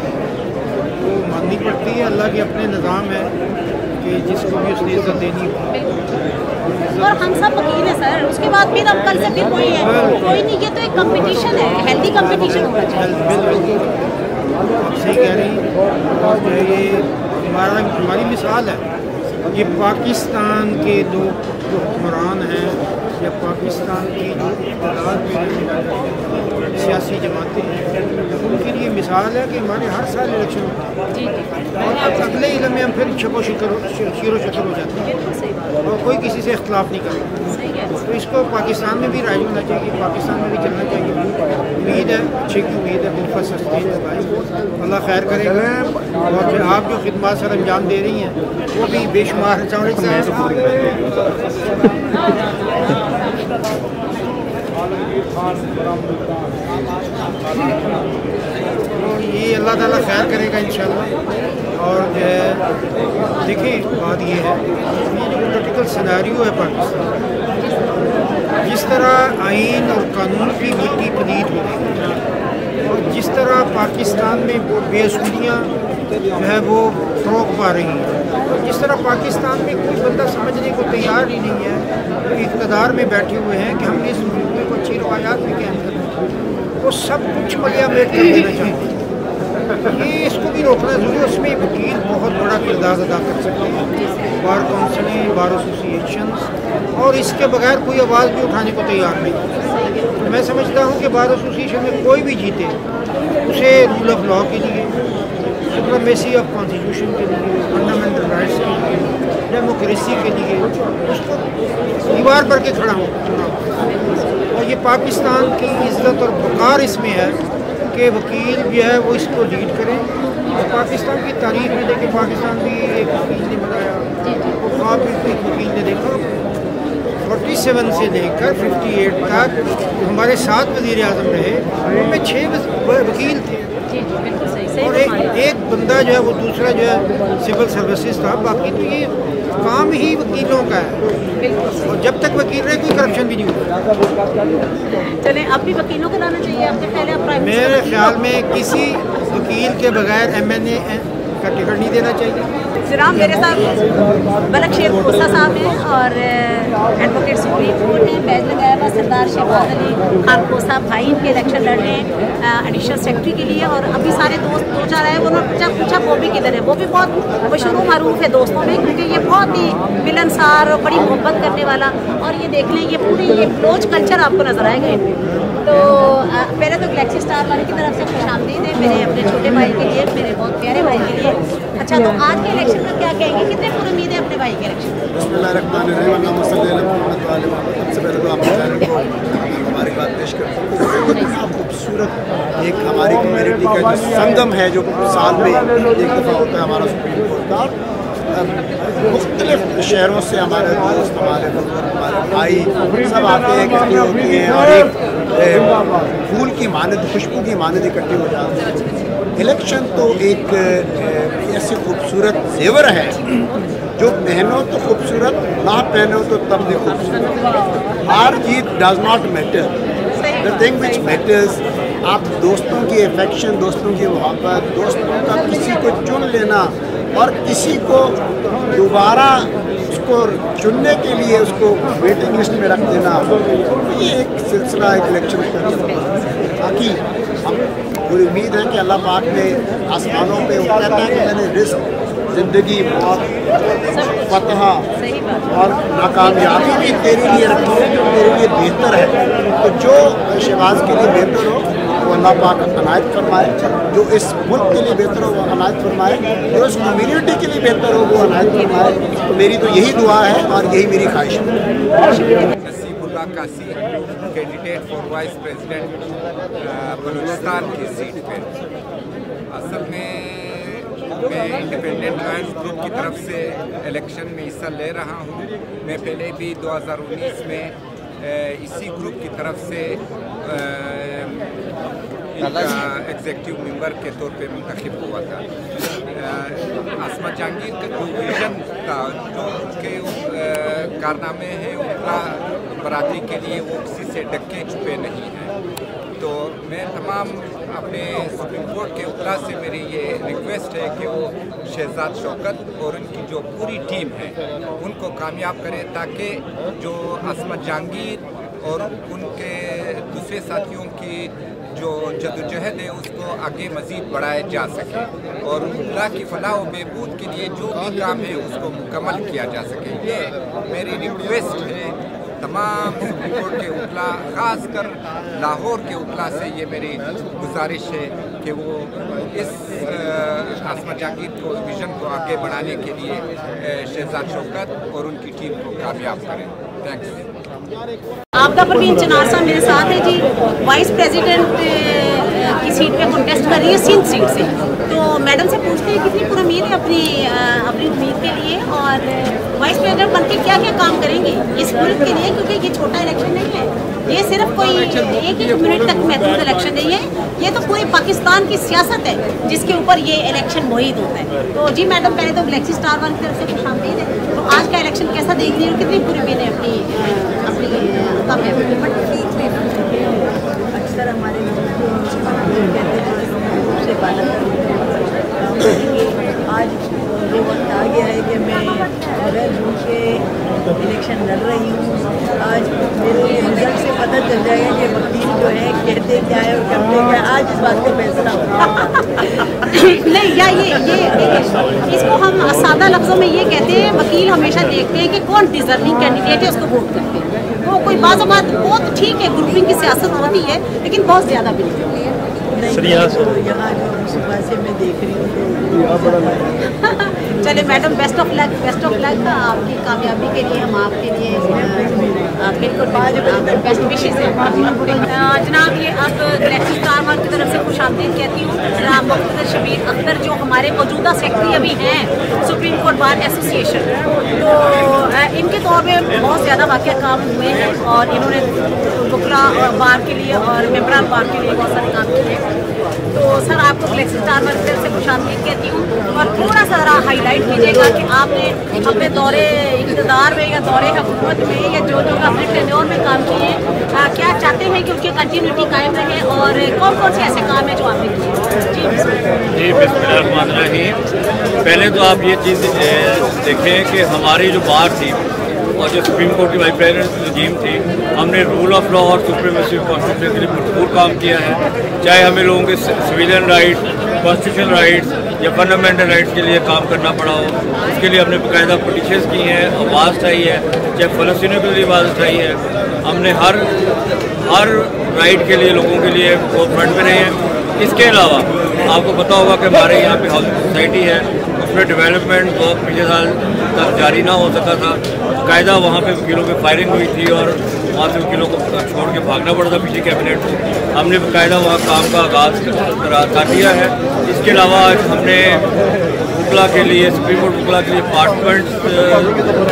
वो माननी पड़ती है। अल्लाह के अपने निज़ाम है कि जिसको भी उसने इज्जत देनी और हम सब वकील हैं सर, उसके बाद फिर अब कल से फिर कोई नहीं, ये तो एक कंपटीशन है, हेल्दी कंपटीशन होना चाहिए। आप सही कह रही हैं और जो है ये हमारी मिसाल है। ये पाकिस्तान के दो जो हुक्मरान हैं या पाकिस्तान की जो इक़्तिदार में सियासी जमातें हैं उनके लिए मिसाल है कि हमारे हर साल इलेक्शन होता है और अगले इलम में हम फिर शको शिरो शक्ल हो जाते हैं और कोई किसी से इख्तलाफ नहीं करता। तो इसको पाकिस्तान में भी राइज होना चाहिए, पाकिस्तान में भी चलना चाहिए। उम्मीद है, अच्छी की उम्मीद है, बहुत सस्ती है भाई, अल्लाह खैर करेगा। और फिर आप जो खिदमत सर अंजाम दे रही हैं वो भी बेशुमार है। तो ये अल्लाह ताला खैर करेगा इंशाल्लाह। और जो है देखिए बात ये है, ये जो पॉलिटिकल सिनेरियो है पाकिस्तान, जिस तरह आइन और कानून की मिट्टी पलीद हो रही है और जिस तरह पाकिस्तान में बेअसूलियाँ जो है वो फ़रोग़ पा रही हैं और जिस तरह पाकिस्तान में कोई बंदा समझने को तैयार ही नहीं है, तो इक़्तिदार में बैठे हुए हैं कि हमने इस मुल्क को अच्छी रवायात भी कायम करना है, वो सब कुछ मलियामेट कर देना चाहते हैं। ये इसको भी रोकना जरूरी है। उसमें वकील बहुत बड़ा किरदार अदा कर सकते हैं, बार काउंसिलें, बार एसोसिएशंस, और इसके बगैर कोई आवाज़ भी उठाने को तैयार नहीं। तो मैं समझता हूँ कि बार एसोसिएशन में कोई भी जीते उसे रूल ऑफ लॉ के लिए, सुप्रीमेसी ऑफ कॉन्स्टिट्यूशन के लिए, फंडामेंटल राइट्स के लिए, डेमोक्रेसी के लिए उसको दीवार पर के खड़ा हो। और ये पाकिस्तान की इज़्ज़त और वक़ार इसमें है कि वकील जो है वो इसको लीड करें। और पाकिस्तान की तारीख में देखिए, पाकिस्तान भी एक वकील ने बनाया, वो काफ़ी एक वकील ने देखा 47 से लेकर 58 तक हमारे 7 वज़ीर आज़म रहे, उनमें 6 वकील थे और एक बंदा जो है वो दूसरा जो है सिविल सर्विसेज था। बाकी तो ये काम ही वकीलों का है और जब तक वकील रहे कोई करप्शन भी नहीं होता। चले अब भी वकीलों को लाना चाहिए आपके पहले। मेरे ख्याल में किसी वकील के बगैर MNA का टिकट नहीं देना चाहिए। जनाब मेरे साथ मलक शेर खोसा साहब हैं और एडवोकेट सुप्रीम कोर्ट ने बैच लगाया हुआ सरदार शहबाज अली खान खोसा भाई इनके इलेक्शन लड़ रहे हैं एडिशनल सेक्रेटरी के लिए। और अभी सारे दोस्त 2-4 आए, उन्होंने पूछा वो भी किधर है। वो भी बहुत मशहूर मरूफ है दोस्तों में, क्योंकि ये बहुत ही मिलनसार और बड़ी मोहब्बत करने वाला। और ये देख लें, ये पूरी ये क्लोज कल्चर आपको नजर आएगा इनमें। तो पहले तो गैलेक्सी स्टार वाले की तरफ से खुशामदीद है मेरे अपने छोटे भाई के लिए, मेरे बहुत प्यारे भाई के लिए। अच्छा, तो आज के इलेक्शन में क्या कहेंगे, कितने पूरी उम्मीद है अपने भाई के इलेक्शन में? सबसे पहले तो आपको हमारी बात पेश करते हैं। खूबसूरत एक हमारी कम्युनिटी का जो संगम है, जो साल में एक दफ़ा होता है हमारा सुप्रीम कोर्ट का। मुख्तलिफ शहरों से हमारे दोस्त, हमारे भाई सब आते हैं, इकट्ठे होती हैं और एक फूल की मानद, खुशबू की मानद इकट्ठे हो जाते हैं। इलेक्शन तो एक ऐसी खूबसूरत जेवर है जो पहनो तो खूबसूरत, ना पहनो तो तब भी खूबसूरत। हार जीत does not matter, the thing which matters आप दोस्तों की अफेक्शन, दोस्तों की मोहब्बत, दोस्तों का किसी को चुन लेना और किसी को दोबारा उसको चुनने के लिए उसको वेटिंग लिस्ट में रख देना, ये एक सिलसिला एक इलेक्शन का। बाकी हम पूरी उम्मीद है कि अल्लाह पाक ने आसमानों पे वो कहता है कि मैंने रिस्क, ज़िंदगी, मौत, फतह और नाकामयाबी भी तेरे लिए रखी है जो तेरे लिए बेहतर है। तो जो शहबाज के लिए बेहतर हो वो अल्लाह पाक अनायत फरमाए, जो इस मुल्क के लिए बेहतर हो वो अनायत फरमाए, जो इस कम्युनिटी के लिए बेहतर हो वो अनायत फरमाए। तो मेरी तो यही दुआ है और यही मेरी ख्वाहिश है। नसीबुल्लाह कासी candidate for vice president Balochistan की सीट पे। असल में मैं इंडिपेंडेंट लॉयर्स ग्रुप की तरफ से इलेक्शन में हिस्सा ले रहा हूँ। मैं पहले भी 2019 में इसी ग्रुप की तरफ से इनका एग्जीक्यूटिव मेंबर के तौर पे मुंतखब हुआ था। आसमा जहांगीर का जो विजन था, जो उनके कारनामे हैं, उनका बरादरी के लिए वो किसी से डके छुपे नहीं हैं। तो मैं तमाम अपने सुप्रीम कोर्ट के उतला से मेरी ये रिक्वेस्ट है कि वो शहजाद शौकत और उनकी जो पूरी टीम है उनको कामयाब करें, ताकि जो आसमा जहांगीर और उनके दूसरे साथियों की जो जदोजहद है उसको आगे मज़ीद बढ़ाया जा सके और उतला की फलाह व बहबूद के लिए जो भी काम है उसको मुकम्मल किया जा सके। ये मेरी रिक्वेस्ट है तमाम सुप्रीम कोर्ट के वकला, ख़ासकर लाहौर के वकला से ये मेरी गुजारिश है कि वो इस आसमा जहांगीर को विज़न को आगे बढ़ाने के लिए शहजाद शौकत और उनकी टीम को कामयाब करें। थैंक्स। आपदा परवीन चनारसा मेरे साथ है जी, वाइस प्रेसिडेंट की सीट पे कॉन्टेस्ट कर रही है सिंध सीट से। तो मैडम से पूछते हैं कितनी पूरी उम्मीद है अपनी उम्मीद के लिए, और वाइस प्रेसिडेंट बनके क्या क्या काम करेंगे इस मुल्क के लिए, क्योंकि ये छोटा इलेक्शन नहीं है, ये सिर्फ कोई एक ही मिनट तक महदूद इलेक्शन नहीं है, ये तो पूरे पाकिस्तान की सियासत है जिसके ऊपर ये इलेक्शन मुहित होता है। तो जी मैडम, पहले तो गैलेक्सी स्टार वन की तरफ से खुशामदीद है। तो आज का इलेक्शन कैसा देख रही है और कितनी पूरी उम्मीद है अपनी अक्सर हमारे आज ये वक्त आ गया है कि मैं बगैर झूठ के इलेक्शन लड़ रही हूँ। आज मेरे रिजल्ट से पता चल जाएगा कि वकील जो है कहते क्या है और करते क्या है। आज इस बात का फैसला नहीं, या ये इसको हम सादा लफ्जों में ये कहते हैं, वकील हमेशा देखते हैं कि कौन डिजर्विंग कैंडिडेट है उसको वोट करते हैं। वो कोई बात बहुत ठीक है, ग्रुपिंग की सियासत होती है, लेकिन बहुत ज़्यादा भी नहीं। यहाँ जो सुबह से मैं देख रही हूँ। चले मैडम, बेस्ट ऑफ लक आपकी कामयाबी के लिए। हम आपके लिए बिल्कुल बेस्ट विशेज़ हैं जनाब। ये अब गैलेक्सी स्टार वन की तरफ से खुशामदीद कहती हूँ। जनाब मुख्तार शबीर अख्तर जो हमारे मौजूदा सेक्रेटरी अभी हैं सुप्रीम कोर्ट बार एसोसिएशन, तो इनके तौर पर बहुत ज़्यादा वाक़या काम हुए हैं और इन्होंने वकला बार के लिए और मेम्बरान बार के लिए बहुत सारे काम किए। तो सर, आपको गैलेक्सी स्टार वन की तरफ से खुशामदीद कहती हूँ, और थोड़ा सा ज़रा हाईलाइट कीजिएगा कि आपने अपने दौरे इक़्तिदार में या दौरे हुकूमत में या जो अपने टेन्योर में काम किए, क्या चाहते हैं कि उनकी कंटिन्यूटी कायम रहे, और कौन कौन से ऐसे काम हैं जो आपने किए? जी बिस्मिल्लाहिर्रहमानिर्रहीम। पहले तो आप ये चीज़ देखें कि हमारी जो बार थी और जो सुप्रीम कोर्ट की वाइस प्रेसिडेंट रजीम थी, हमने रूल ऑफ लॉ और सुप्रीमेसी ऑफ कॉन्स्टिट्यूशन के लिए भरपूर काम किया है। चाहे हमें लोगों के सिविलियन राइट्स, कॉन्स्टिट्यूशनल राइट्स या फंडामेंटल राइट्स के लिए काम करना पड़ा हो, उसके लिए हमने बाकायदा पटिशन्स की हैं, आवाज़ उठाई है, चाहे फ़लस्तीनियों के लिए आवाज़ उठाई है। हमने हर राइट के लिए लोगों के लिए वो फ्रंट में रहे हैं। इसके अलावा आपको पता होगा कि हमारे यहाँ पे हाउसिंग सोसाइटी है, उसमें डेवलपमेंट बहुत पिछले साल तक जारी ना हो सका था। कायदा वहाँ पे वकीलों पे फायरिंग हुई थी और वहाँ से वकीलों को छोड़ के भागना पड़ा था पिछली कैबिनेट से। हमने बाकायदा वहाँ काम का आगाज़ कर दिया है। इसके अलावा हमने वकला के लिए, सुप्रीम कोर्ट वकला के लिए अपार्टमेंट्स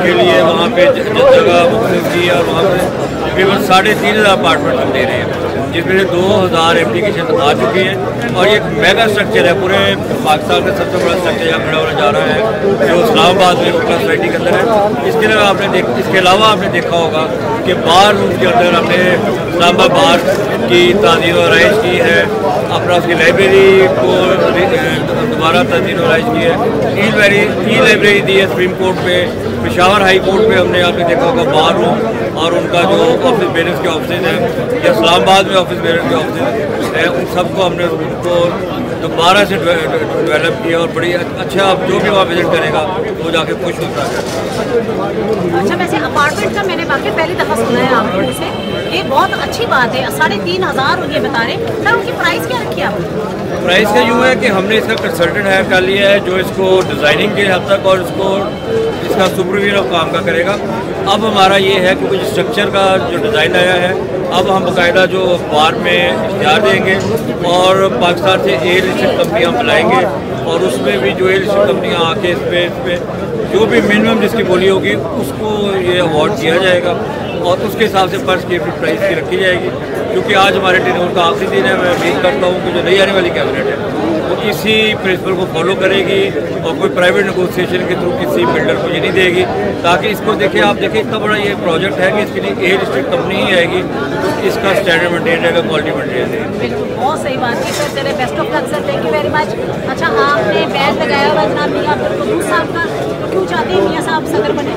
के लिए वहाँ पे जगह मुख्तलिफ की और वहाँ पर तकरीबन 3,500 अपार्टमेंट हम दे रहे हैं, जिसमें से 2,000 एप्लीकेशन आ चुकी हैं। और ये एक मेगा स्ट्रक्चर है, पूरे पाकिस्तान का सबसे बड़ा स्ट्रक्चर यहाँ खड़ा होने जा रहा है, जो इस्लामाबाद में वकला सोसाइटी के अंदर है। इसके अलावा आपने देखा होगा कि बार रूम के अंदर हमने इस्लामाबाद बार की ताज़ीर और राइज की है, अपना उसकी लाइब्रेरी को दोबारा ताज़ीर और राइज की है, ई लाइब्रेरी दी है सुप्रीम कोर्ट पे, पेशावर हाई कोर्ट पे हमने आपने देखा होगा बार रूम और उनका जो ऑफिस बेयरर्स के ऑफिस हैं या इस्लामाबाद में ऑफिस बेयरर्स के ऑफिस हैं, उन सबको हमने उनको दोबारा से डेवलप किया और बड़ी अच्छा, अब जो भी वहाँ विजिट करेगा वो जाके खुश होता है। अच्छा, वैसे अपार्टमेंट का मैंने बाकी पहली दफ़ा सुना है आपके मुँह से, ये बहुत अच्छी बात है। 3,500 ये बता रहे सर, उनकी प्राइस क्या रखी है आपने? प्राइस का यूँ है कि हमने इसका कंसल्टेंट हायर कर लिया है जो इसको डिज़ाइनिंग के हद तक और इसका सुपरविजन ऑफ काम का करेगा। अब हमारा ये है कि कुछ स्ट्रक्चर का जो डिज़ाइन आया है, अब हम बाकायदा जो बार में इख्तियार देंगे और पाकिस्तान से ए लिस्टेड कंपनियाँ बुलाएंगे और उसमें भी जो ए लिस्टेड कंपनियाँ आके इस पर जो भी मिनिमम जिसकी बोली होगी उसको ये अवार्ड दिया जाएगा और उसके हिसाब से पर स्क्वायर फीट प्राइस की रखी जाएगी। क्योंकि आज हमारे टेन्योर का आखिरी दिन है, मैं उम्मीद करता हूँ कि जो नई आने वाली कैबिनेट है वो इसी प्रिंसिपल को फॉलो करेगी और कोई प्राइवेट नेगोशिएशन के थ्रू किसी बिल्डर को ये नहीं देगी, ताकि इसको देखें, आप देखें इतना बड़ा ये प्रोजेक्ट है कि इसके लिए ए लिस्टेड कंपनी ही आएगी, इसका स्टैंडर्ड मेंटेन रहेगा, क्वालिटी मेंटेन रहेगी। बिल्कुल, बहुत सही बात है सर। चले, best of luck sir, thank you very much. अच्छा, आपने बैच लगाया हुआ जनाब मियां अब्दुल साहब का, तो क्यों चाहते हैं मियां साहब सदर बने?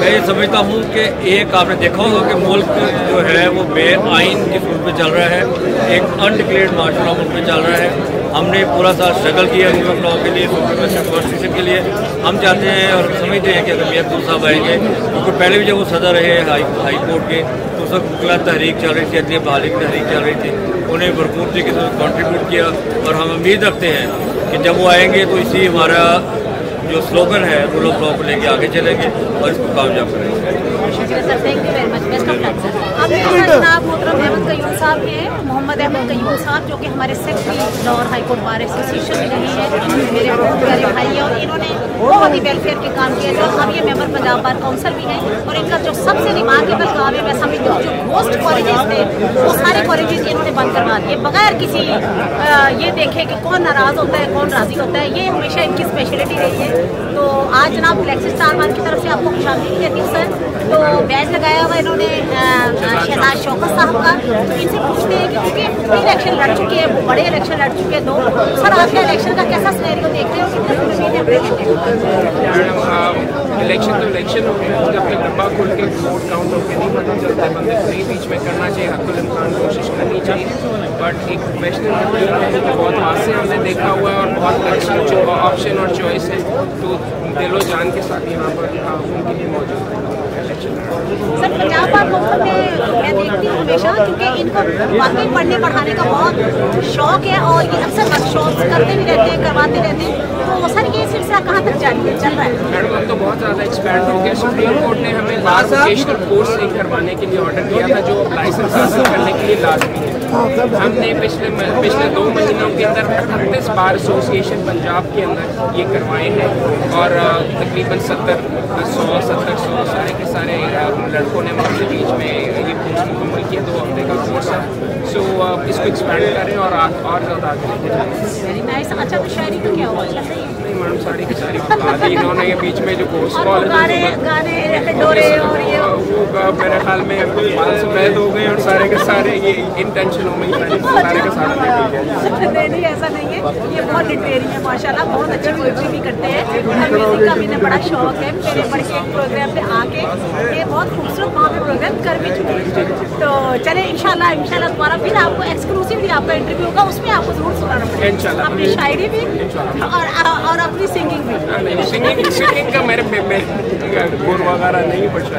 मैं ये समझता हूँ कि एक आपने देखा होगा कि मुल्क जो है वो बेआइन की सूरत में चल रहा है, एक अनडिक्लेयर्ड मार्शल लॉ मुल्क में चल रहा है हमने पूरा साल स्ट्रगल किया रूल ऑफ लॉ के लिए, कॉन्स्टिट्यूशन के लिए। हम चाहते हैं और समझते हैं कि अगर मियां खुद साहब आएंगे, क्योंकि पहले भी जब वो सदर रहे हाई कोर्ट के तो उस वक्त मुकला तहरीक चल रही थी, अदलिया बहाली की तहरीक चल रही थी, उन्हें भरपूर तरीके से कॉन्ट्रीब्यूट किया। और हम उम्मीद रखते हैं कि जब वो आएंगे तो इसी हमारा जो स्लोगन है रूल ऑफ लॉ को लेके आगे चलेंगे और इसको कामयाब करेंगे। जनाब मोहतरम अहमद कयूम साहब के हैं, मोहम्मद अहमद कयूम साहब जो कि हमारे secretary Lahore high court bar association में रहे हैं, मेरे बहुत प्यारे भाई हैं और इन्होंने बहुत ही वेलफेयर के काम किए थे। अब ये मेंबर पंजाब बार काउंसिल भी हैं और इनका जो सबसे रिमार्केबल काम है, मैं समझती हूँ जो घोस्ट कॉलेजेस थे वो सारे कॉलेजेस इन्होंने बंद करवा दिए बगैर किसी ये देखे कि कौन नाराज़ होता है कौन राज़ी होता है। ये हमेशा इनकी स्पेशलिटी रही है। तो आज जनाब लेक्चर स्टार मान की तरफ से आपको खुशामदीद कहती हूँ सर। तो बैच लगाया हुआ इन्होंने शहजाद शौकत साहब का। तो इनसे पूछते हैं कि क्योंकि कितने इलेक्शन लड़ चुके हैं, वो बड़े इलेक्शन लड़ चुके हैं दो, सर आज का इलेक्शन का कैसा सिनेरियो देखते हो? इलेक्शन तो इलेक्शन हो गया, जब तक डब्बा खोल के वोट काउंट होकर नहीं पता चलता है, बंदे को नहीं बीच में करना चाहिए, हक़ुल इम्कान कोशिश करनी चाहिए। बट एक प्रोफेशनल बहुत हाथ से हमने देखा हुआ है और बहुत अच्छी ऑप्शन और चॉइस है, तो दिलो जान के साथ यहाँ पर उनके लिए मौजूद है। सर पंजाब बार काउंसिल में मैं देखती हूँ हमेशा, क्योंकि इनको वाकई पढ़ने पढ़ाने का बहुत शौक है और ये अक्सर वर्कशॉप करते भी रहते हैं, करवाते रहते हैं। तो सर ये सिलसिला कहाँ तक जारी चल रहा है? मैडम अब तो बहुत ज़्यादा एक्सपैंड हो गया। सुप्रीम कोर्ट ने हमें बार वोकेशनल कोर्स एक करवाने के लिए ऑर्डर किया था, जो लाइसेंस हासिल करने के लिए लाजमी है। हमने पिछले 2 महीनों के अंदर 38 बार एसोसिएशन पंजाब के अंदर ये करवाए हैं और तकरीबन 70-100 सारे के सारे लड़कों ने हमारे बीच में ये कोर्स मुकम्मल किया। 2 हफ्ते का कोर्स है। सो इसको एक्सपैंड करें और ज़्यादा आगे लेके जाएं। अच्छा तो शायरी तो क्या हुआ? नहीं मैडम सारी की सारी बता दी इन्होंने। ये बीच में जो कोर्स कॉल गाने डोरे और ये वो मेरे ख्याल में 5 सफेद हो गए और सारे के सारे ये इंटेंशन हो गई सारे के सारे। नहीं ऐसा नहीं है, ये बहुत लिटरेरी है माशाल्लाह, बहुत अच्छी पोइट्री भी करते हैं और म्यूजिक का भी इन्हें बड़ा शौक है। मेरे बड़े के प्रोग्राम पे आके ये बहुत खूबसूरत वहाँ पे प्रोग्राम कर भी चुके हैं। तो चले इंशाल्लाह दोबारा फिर आपको एक्सक्लूसिवली आपका इंटरव्यू होगा, उसमें आपको जरूर सुनाना पड़ेगा अपनी शायरी भी और अपनी सिंगिंग भी। सिंगिंग का मेरे गुर वगैरह नहीं बचा।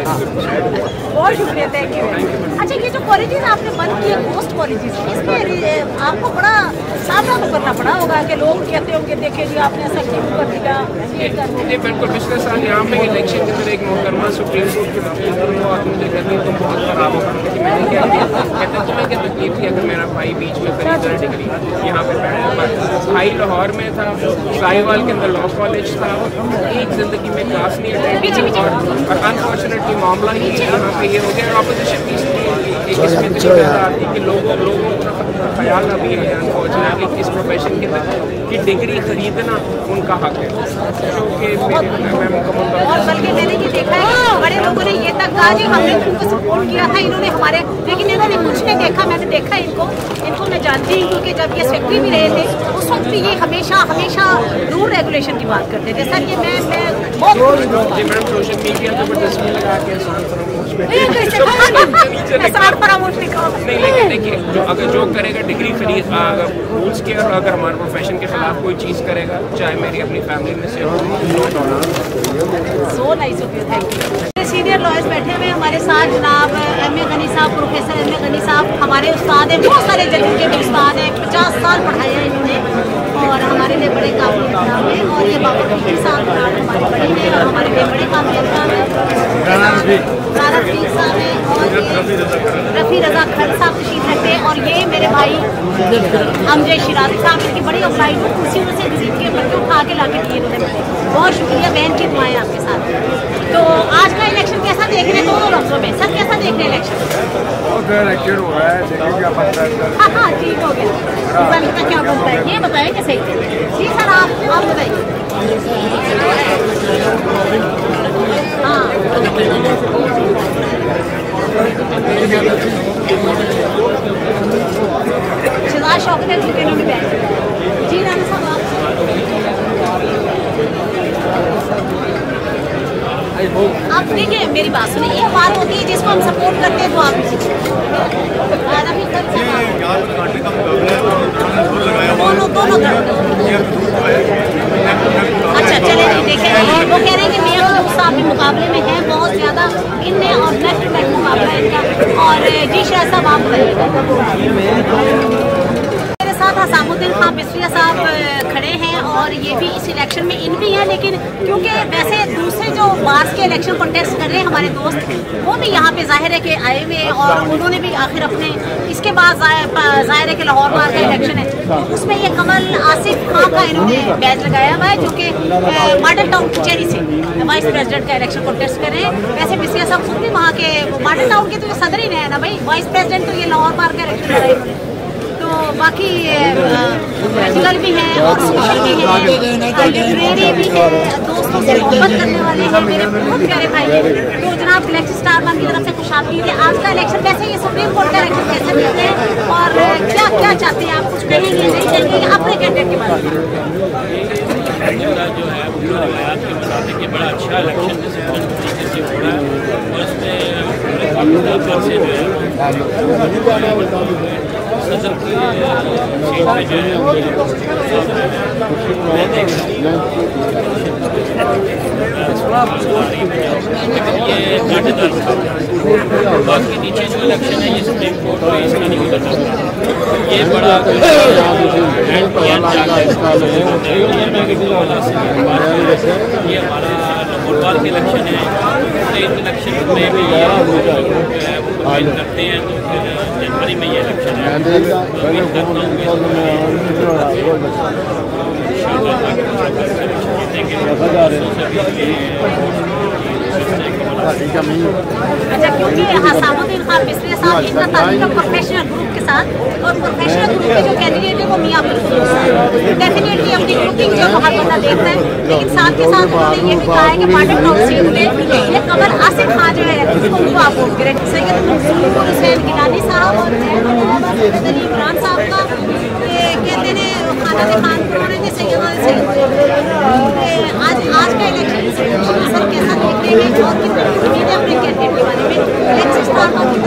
बहुत शुक्रिया, थैंक यू। अच्छा ये जो कॉलेजेस आपने बंद किए घोस्ट कॉलेजेस, इसमें आपको बड़ा सामना तो करना पड़ा होगा कि लोग कहते होंगे देखे जी आपने ऐसा क्यों कर दिया ये कर दिया। जी बिल्कुल, पिछले साल यहाँ पे इलेक्शन के अंदर एक मोहतरमा सुप्रीम कोर्ट के वकील थे और मुझे कहती तुम बहुत खराब हो। मैंने क्या किया, कहते तुम्हें क्या तकलीफ थी अगर मेरा भाई बीच में खरीद रहा डिग्री यहाँ पे बैठा। भाई लाहौर में था, साहिवाल के अंदर लॉ कॉलेज था, एक ज़िंदगी में क्लास नहीं अटेंड और अनफॉर्चुनेटली मामला ही यहाँ पे ये हो गया। ऑपोजिशन की इसमें तो आती कि लोगों का ख्याल अभी है अनफॉर्चुनेटली इस प्रोफेशन के अंदर कि डिग्री खरीदना उनका हक है, जो कि मैं मुकम्मल। और बल्कि मैंने ये देखा है कि बड़े लोगों ने ये तक कहा कि हमने उनको सपोर्ट किया था, इन्होंने हमारे, लेकिन इन्होंने कुछ नहीं देखा। मैंने देखा इनको मैं जानती हूँ क्योंकि जब ये सेक्रेटरी भी रहे थे उस वक्त भी ये हमेशा रूल रेगुलेशन की बात करते थे। सर ये मैं बहुत सोशल मीडिया जबरदस्ती लगा के नहीं, लेकिन देखिए अगर जो करेगा डिग्री खरीद रूल्स के और अगर हमारे प्रोफेशन के खिलाफ कोई चीज़ करेगा, चाहे मेरी अपनी फैमिली में से so nice of you, thank you. Senior lawyers बैठे हुए हमारे साथ, जनाब एम.ए. गनी साहब, प्रोफेसर एम.ए. गनी साहब हमारे उस्ताद हैं, बहुत सारे जज के भी उस्ताद हैं, 50 साल पढ़ाया है इन्होंने और हमारे लिए बड़े काबिल एहतराम है। और ये बाबा फकीर साहब हमारे बड़े हैं और हमारे लिए बड़े काबिल एहतराम है। राना रफीक साहब हैं और रफ़ी रज़ा खन साहब तशरीफ रखते हैं और ये मेरे भाई अमजद शिराजी साहब, इनकी बड़ी अप्लाई कुर्सी से गरीब के बच्चे उठा के ला के दिए इन्होंने। बहुत शुक्रिया, बहन की दुआएं आपके साथ। तो आज का इलेक्शन कैसा देख रहे हैं? दोनों लफ्जों में सर कैसा देख रहे हैं इलेक्शन? इलेक्शन हो रहा है, देखिए क्या बनता है। हाँ ठीक हो गया, रिजल्ट का क्या बनता है ये बताएं कि सही। जी सर आप बताइए। हाँ शहजाद शौकत है इन्होंने बैठ। जी राना साहब आप देखिए मेरी बात सुनिए, एक बात होती है जिसको हम सपोर्ट करते हैं तो आप दोनों अच्छा चले जी देखें, वो कह रहे हैं कि मियां खलूस साहब भी मुकाबले में हैं बहुत ज़्यादा, इनमें और नेक टू नेक मुकाबला है इनका। और जी शाह साहब आप मेरे साथ हसामुद्दीन खान बिस्रिया साहब खड़े हैं और ये भी इस इलेक्शन में इन भी हैं, लेकिन क्योंकि वैसे दूसरे जो बार्स के इलेक्शन कॉन्टेस्ट कर रहे हैं हमारे दोस्त, वो भी यहाँ पे जाहिर है कि आए हुए हैं और उन्होंने भी आखिर अपने इसके बाद जाहिर है कि लाहौर बार का इलेक्शन है, तो उसमें ये कमल आसिफ खां का इन्होंने बैच लगाया हुआ है जो कि मॉडल टाउन कुचेरी से वाइस प्रेसिडेंट का इलेक्शन कॉन्टेस्ट कर रहे हैं। वैसे बिस्रिया साहब खुद भी वहाँ के मॉडल टाउन के तो ये सदर ही रहे ना भाई, वाइस प्रेसिडेंट तो ये लाहौर बार का इलेक्शन लड़ाई। तो बाकी रेगुलर भी हैं और सोशल भी हैं, लिटरेरी भी हैं, दोस्तों से मोहब्बत करने वाले हैं, मेरे बहुत प्यारे भाई हैं। तो जनाब इलेक्शन स्टार वन की तरफ से खुशामदीद है। आज का इलेक्शन वैसे ये सुप्रीम कोर्ट का इलेक्शन कैसे देखते हैं और क्या क्या चाहते हैं आप, कुछ कहेंगे नहीं कहेंगे अपने कैंडिडेट के बारे में? जो है रवायात के मुताबिक ये बड़ा अच्छा इलेक्शन तरीके से हो रहा है और इसमें से जो है सदर की सीट में जो है ये कांटेदार बाकी नीचे जो इलेक्शन है ये सुप्रीम कोर्ट में इसका नहीं होता सकता, ये बड़ा ये हमारा लाहौर के इलेक्शन है, इस इलेक्शन में भी करते हैं तो फिर जनवरी में ये इलेक्शन है। अच्छा, क्योंकि हसामुद्दीन खान बिस्रिया साहब इनका ताल्लुक प्रोफेशनल ग्रुप के साथ और प्रोफेशनल ग्रुप के जो कैंडिडेट है वो मियां अब्दुल खलूस है, डेफिनेटली अपनी ग्रुपिंग जो हर बंदा देखता है, लेकिन साथ के साथ उन्होंने ये भी कहा है कि मॉडल टाउन सीट में ये कमल आसिफ खां जो है उनको आप वोट करें। सैयद हुसैन गिलानी साहब और इमरान साहब का ये कहते हैं खाना खान उन्होंने सैयद आज का इलेक्शन सर कैसा देखेंगे और कितनी उम्मीद है अपने कैंडिडेट के बारे में इलेक्शन स्टार की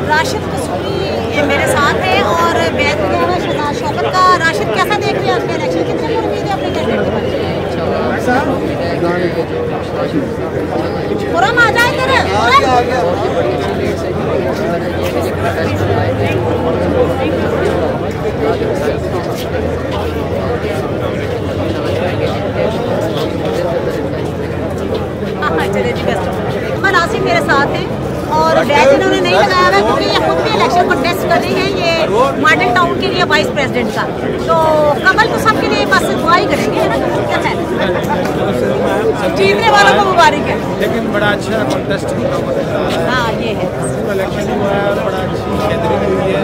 राशिद कसूरी ये मेरे साथ है और बैत वगैरह शहजाद शौकत का। राशिद कैसा देख रहे हैं आपके इलेक्शन, कितने उम्मीद है अपने कैंडिडेट के बारे में? पूरा आ जाए हाँ चले जी बेस्ट। कमल आसिफ मेरे साथ है और बैच इन्होंने नहीं लगाया हुआ क्योंकि ये खुद भी इलेक्शन कॉन्टेस्ट कर रही हैं ये मॉडल टाउन के लिए वाइस प्रेसिडेंट का। तो कमल तो सबके लिए बस दुआ ही करेंगे है ना, क्या है जीतने वालों को मुबारक है। लेकिन बड़ा अच्छा कॉन्टेस्ट हाँ ये है इलेक्शन हुआ है और बड़ा अच्छी गैदरिंग हुई है,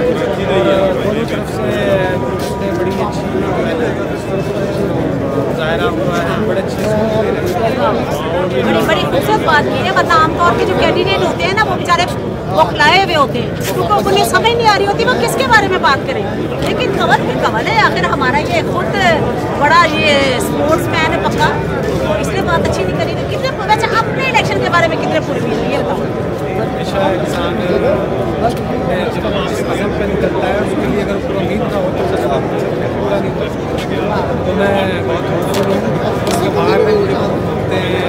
दोनों तरफ से बड़ी अच्छी मुजाहरा हुआ है, बड़े अच्छे बड़ी खूबसूरत बात की है। मतलब आमतौर पे जो कैंडिडेट होते हैं ना वो बेचारे बौखलाए हुए होते हैं क्योंकि उन्हें समझ नहीं आ रही होती वो किसके बारे में बात करें, लेकिन कमल फिर कमल है। आखिर हमारा ये खुद बड़ा ये स्पोर्ट्स मैन है पक्का, इसलिए बात अच्छी नहीं करी। तो कितने वैसे अपने इलेक्शन के बारे में कितने पूरी हुई ये बताओ? हमेशा इंसान जब पसंद पे निकलता है उसके लिए अगर पूरा उम्मीद ना हो तो पूरा नहीं कर सकता। तो मैं बहुत खुश हूँ उसके बाहर में मुझे घूमते हैं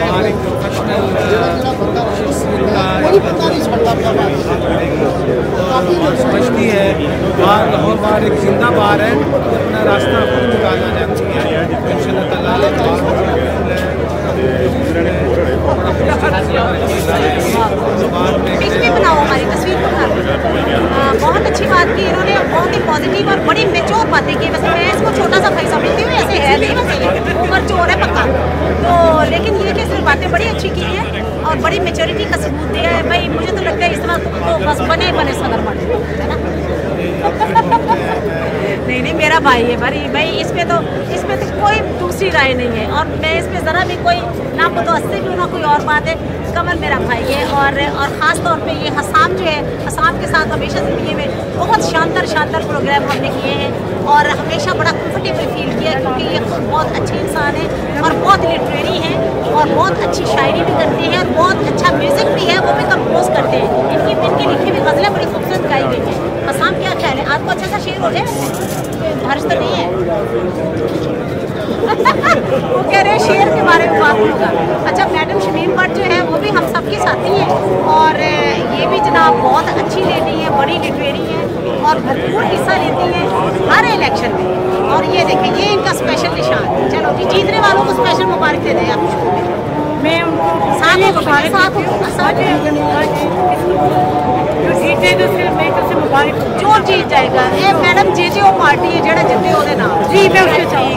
बाहर एक प्रोफेशनल समझती है बाहर लाहौर बाहर एक जिंदा बाहर है, अपना रास्ता खुद निकालना चाहती है। इसमें बनाओ हमारी तस्वीर को बना। बहुत अच्छी बात की इन्होंने, बहुत ही पॉजिटिव और बड़ी मेच्योर बातें की। वैसे मैं इसको छोटा सा भाई समझती हूँ, ऐसे है नहीं, वैसे उम्र चोर है पक्का तो, लेकिन ये कि सिर्फ बातें बड़ी अच्छी की है और बड़ी मेच्योरिटी का सबूत दिया है। भाई मुझे तो लगता है इस वक्त तो बस बने सदर बने, है ना। नहीं मेरा भाई है भाई, इसमें तो कोई दूसरी राय नहीं है। और मैं इसमें ज़रा भी कोई ना मुतअस्सिब हूँ ना कोई और बात है। कमल मेरा भाई है और ख़ास तौर पे ये हसाम जो है, हसाम के साथ हमेशा ज़िंदगी में बहुत शानदार प्रोग्राम हमने किए हैं और हमेशा बड़ा कंफर्टेबल फील किया, क्योंकि ये बहुत अच्छे इंसान हैं और बहुत लिटरेरी हैं और बहुत अच्छी शायरी भी करते हैं और बहुत अच्छा म्यूज़िक भी है, वो भी कंपोज करते हैं। इनकी लिखी हुई गज़लें बड़ी खूबसूरत गाई गई हैं। हसाम क्या ख्याल है, आपको अच्छा सा शेर हो जाए? बारिश तो नहीं है। वो कह रहे हैं शेर के बारे में बात होगा। अच्छा, मैडम शमीम भट्ट जो है वो भी हम सबके साथी हैं और ये भी जनाब बहुत अच्छी लेडी है, बड़ी लिटरेरी है और भरपूर हिस्सा लेती हैं हर इलेक्शन में। और ये देखें, ये इनका स्पेशल निशान। चलो जी, जीतने वालों को स्पेशल मुबारक दे दें आप। मैं उनको साथ जो जीत जाएगा ये मैडम जी वो पार्टी है जो जितने नाम जी मैं उसके चाहिए